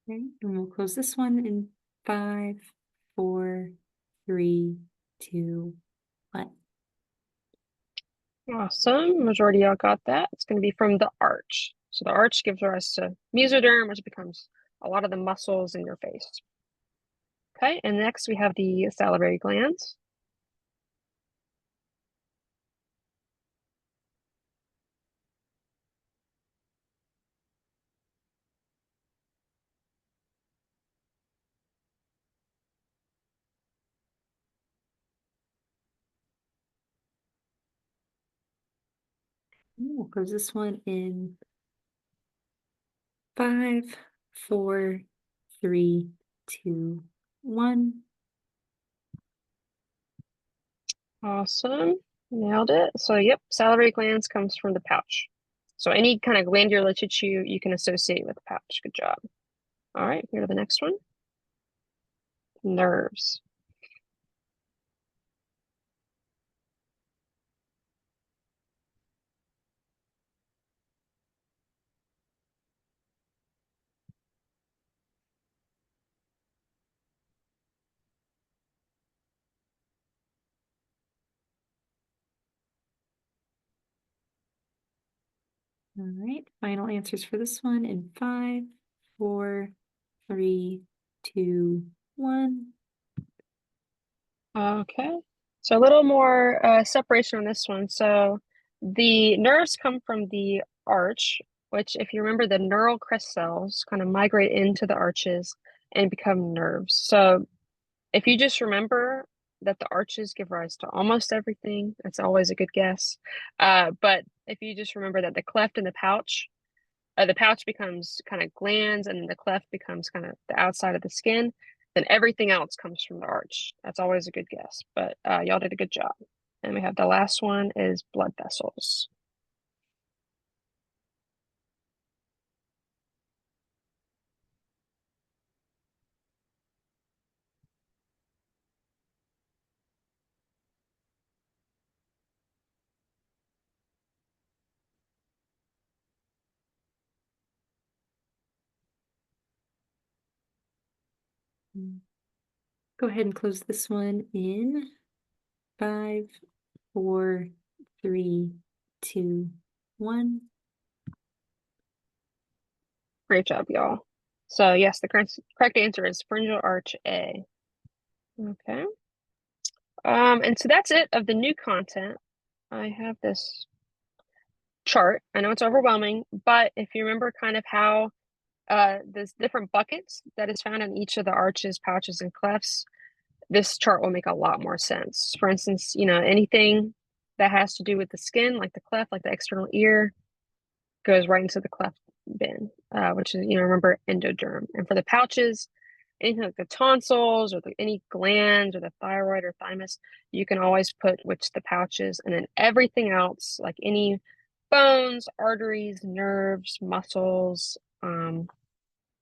Okay, and we'll close this one in 5, 4, 3, 2, 1. Awesome. Majority of y'all got that. It's going to be from the arch. So the arch gives rise to mesoderm, which becomes a lot of the muscles in your face. Okay, and next we have the salivary glands. We'll close this one in 5, 4, 3, 2, 1. Awesome. Nailed it. So yep, salivary glands comes from the pouch. So any kind of glandular tissue you can associate with the pouch. Good job. All right, here to the next one. Nerves. All right, final answers for this one in 5, 4, 3, 2, 1. Okay, so a little more separation on this one. So the nerves come from the arch, which if you remember, the neural crest cells kind of migrate into the arches and become nerves. So if you just remember that the arches give rise to almost everything, that's always a good guess. But if you just remember that the cleft and the pouch becomes kind of glands and the cleft becomes kind of the outside of the skin, then everything else comes from the arch. That's always a good guess, but y'all did a good job. And we have the last one is blood vessels. Go ahead and close this one in 5, 4, 3, 2, 1. Great job, y'all. So yes, the correct answer is pharyngeal arch A. Okay. And so that's it of the new content. I have this chart. I know it's overwhelming, but if you remember kind of how there's different buckets that is found in each of the arches, pouches, and clefts, this chart will make a lot more sense. For instance, anything that has to do with the skin, like the cleft, like the external ear, goes right into the cleft bin, which is, remember, endoderm. And for the pouches, anything like the tonsils or any glands or the thyroid or thymus, you can always put which the pouches, and then everything else, like any bones, arteries, nerves, muscles,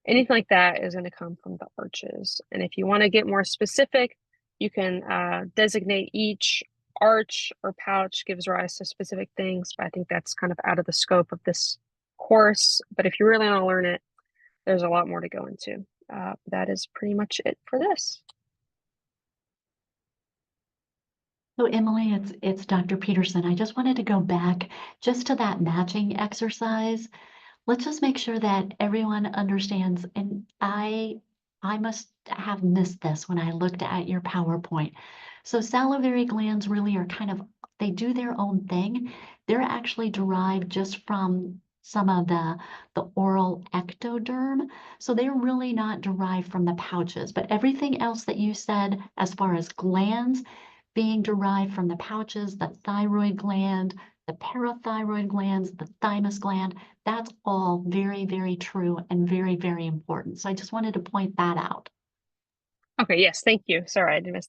anything like that is going to come from the arches. And if you want to get more specific, you can designate each arch or pouch gives rise to specific things, but I think that's kind of out of the scope of this course. But if you really want to learn it, there's a lot more to go into. That is pretty much it for this. So Emilie, it's Dr. Peterson. I just wanted to go back just to that matching exercise. Let's just make sure that everyone understands, and I must have missed this when I looked at your PowerPoint. So salivary glands really are they do their own thing. They're actually derived just from some of the oral ectoderm. So they're really not derived from the pouches, but everything else that you said as far as glands being derived from the pouches, the thyroid gland, the parathyroid glands, the thymus gland, that's all very, very true and very, very important. So I just wanted to point that out. Okay, yes, thank you. Sorry, I did miss.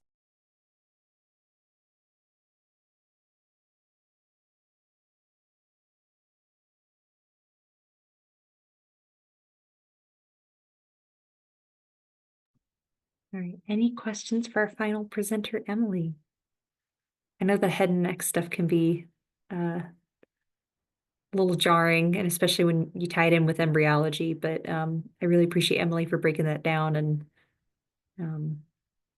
All right, any questions for our final presenter, Emilie? I know the head and neck stuff can be a little jarring, and especially when you tie it in with embryology, but I really appreciate Emilie for breaking that down and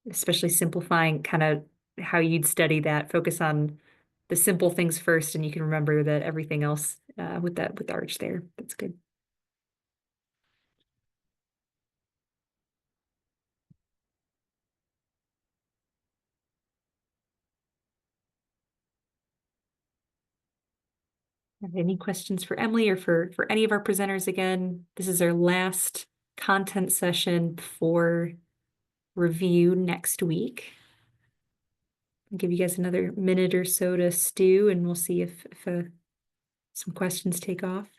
especially simplifying kind of how you'd study that. Focus on the simple things first, and you can remember that everything else with the arch there. That's good. Have any questions for Emilie or for any of our presenters? Again, this is our last content session before review next week. I'll give you guys another minute or so to stew, and we'll see if some questions take off.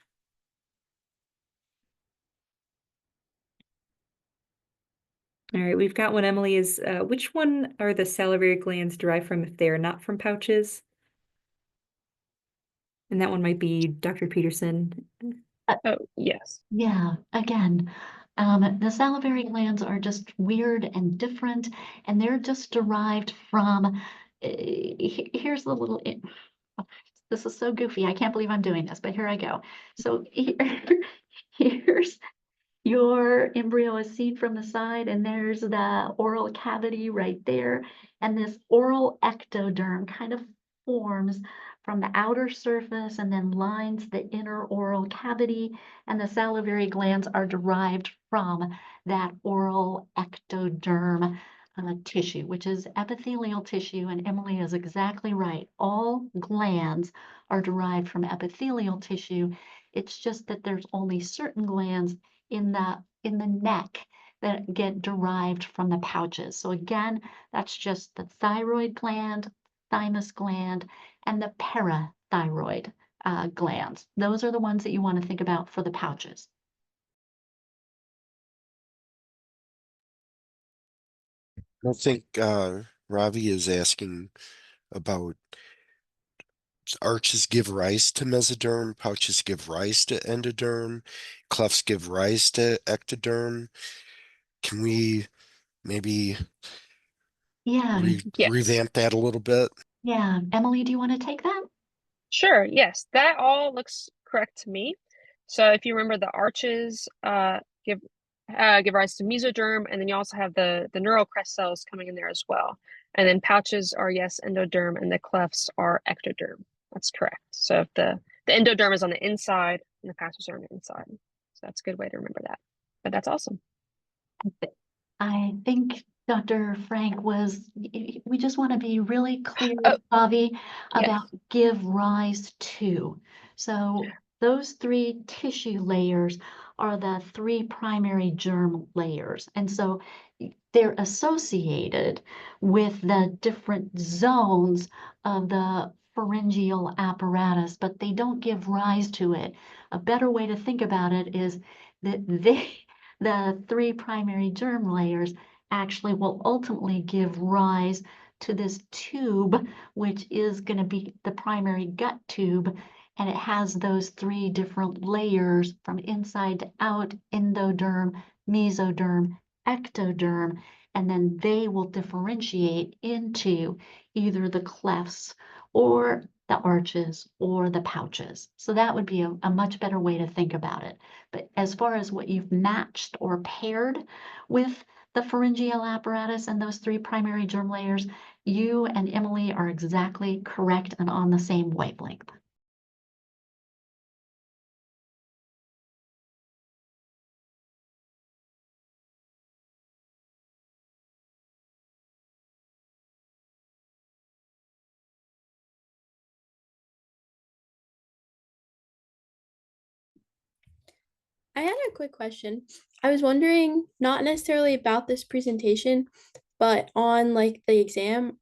All right, we've got one, Emilie, is which one are the salivary glands derived from if they are not from pouches? And that one might be Dr. Peterson. Oh, yes. Yeah, again, the salivary glands are just weird and different, and they're just derived from, here's the little, this is so goofy. I can't believe I'm doing this, but here I go. So here's your embryo is seen from the side, and there's the oral cavity right there. And this oral ectoderm kind of forms from the outer surface and then lines the inner oral cavity. And the salivary glands are derived from that oral ectoderm tissue, which is epithelial tissue. And Emilie is exactly right. All glands are derived from epithelial tissue. It's just that there's only certain glands in the neck that get derived from the pouches. So again, that's just the thyroid gland, thymus gland, and the parathyroid glands. Those are the ones that you want to think about for the pouches. I don't think Ravi is asking about arches give rise to mesoderm, pouches give rise to endoderm, clefts give rise to ectoderm. Can we maybe Yeah, Yes. revamp that a little bit? yeah. Emilie, do you want to take that? Sure, yes, that all looks correct to me. So if you remember, the arches give rise to mesoderm, and then you also have the neural crest cells coming in there as well. And then pouches are, yes, endoderm, and the clefts are ectoderm. That's correct. So if the endoderm is on the inside and the pouches are on the inside. So that's a good way to remember that. But that's awesome. I think Dr. Frank we just want to be really clear, Oh, Bobby, yes. about give rise to. So those three tissue layers are the three primary germ layers. And so they're associated with the different zones of the pharyngeal apparatus, but they don't give rise to it. A better way to think about it is that the three primary germ layers actually will ultimately give rise to this tube, which is going to be the primary gut tube. And it has those three different layers from inside to out: endoderm, mesoderm, ectoderm. And then they will differentiate into either the clefts or the arches or the pouches. So that would be a much better way to think about it. But as far as what you've matched or paired with the pharyngeal apparatus and those three primary germ layers, you and Emilie are exactly correct and on the same wavelength. I had a quick question. I was wondering, not necessarily about this presentation, but on like the exam,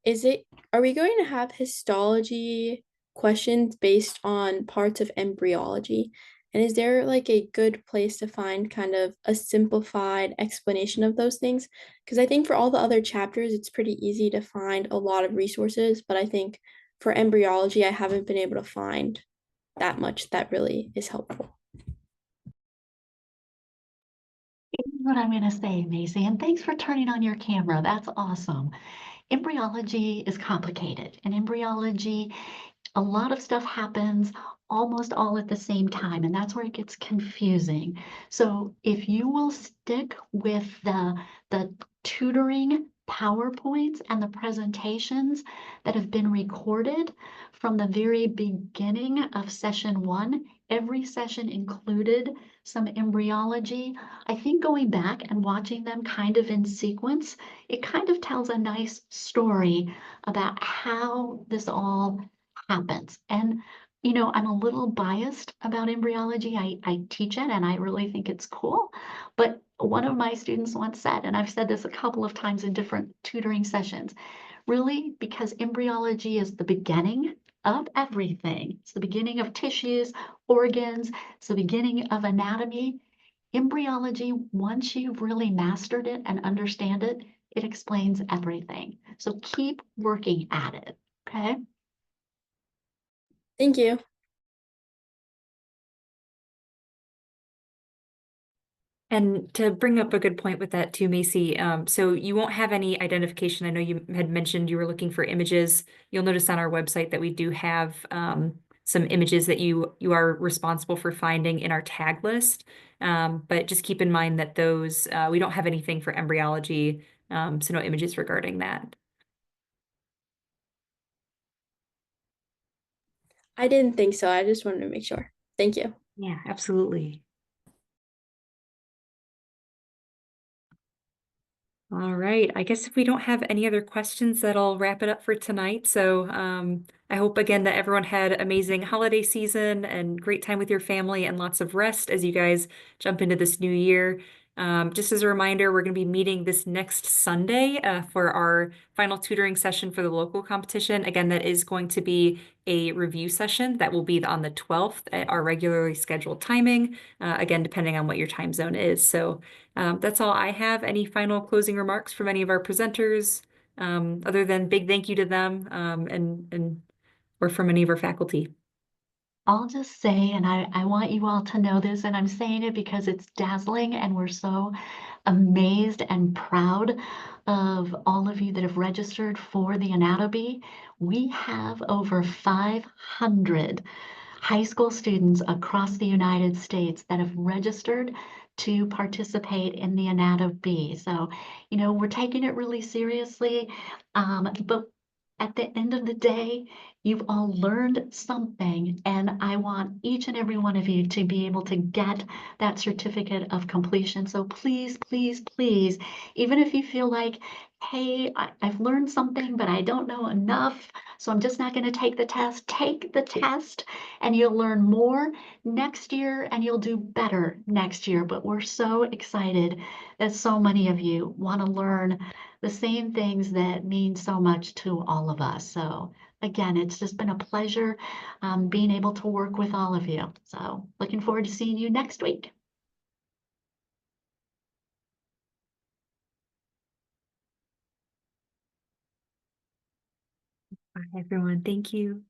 are we going to have histology questions based on parts of embryology? And is there like a good place to find kind of a simplified explanation of those things? Because I think for all the other chapters, it's pretty easy to find a lot of resources, but I think for embryology, I haven't been able to find that much that really is helpful. Here's what I'm going to say, Macy, and thanks for turning on your camera. That's awesome. Embryology is complicated. In embryology, a lot of stuff happens almost all at the same time, and that's where it gets confusing. So if you will stick with the tutoring PowerPoints and the presentations that have been recorded from the very beginning of session 1, every session included some embryology. I think going back and watching them kind of in sequence, it kind of tells a nice story about how this all happens. And, you know, I'm a little biased about embryology. I teach it and I really think it's cool. But one of my students once said, and I've said this a couple of times in different tutoring sessions, really, because embryology is the beginning of everything. It's the beginning of tissues, organs, it's the beginning of anatomy. Embryology, once you've really mastered it and understand it, it explains everything. So keep working at it, okay? Thank you. And to bring up a good point with that too, Macy, so you won't have any identification. I know you had mentioned you were looking for images. You'll notice on our website that we do have some images that you are responsible for finding in our tag list. But just keep in mind that those, we don't have anything for embryology, so no images regarding that. I didn't think so. I just wanted to make sure. Thank you. Yeah, absolutely. All right, I guess if we don't have any other questions, that'll wrap it up for tonight. So I hope again that everyone had amazing holiday season and great time with your family and lots of rest as you guys jump into this new year. Just as a reminder, we're going to be meeting this next Sunday for our final tutoring session for the local competition. Again, that is going to be a review session that will be on the 12th at our regularly scheduled timing, again, depending on what your time zone is. So that's all I have. Any final closing remarks from any of our presenters, other than big thank you to them and or from any of our faculty? I'll just say, and I want you all to know this, and I'm saying it because it's dazzling and we're so amazed and proud of all of you that have registered for the Anato-Bee. We have over 500 high school students across the United States that have registered to participate in the Anato-Bee. So, you know, we're taking it really seriously, but at the end of the day, you've all learned something, and I want each and every one of you to be able to get that certificate of completion. So please, please, please, even if you feel like, hey, I've learned something, but I don't know enough, so I'm just not going to take the test. Take the test, and you'll learn more next year, and you'll do better next year. But we're so excited that so many of you want to learn the same things that mean so much to all of us. So again, it's just been a pleasure being able to work with all of you. So looking forward to seeing you next week. Bye, everyone. Thank you.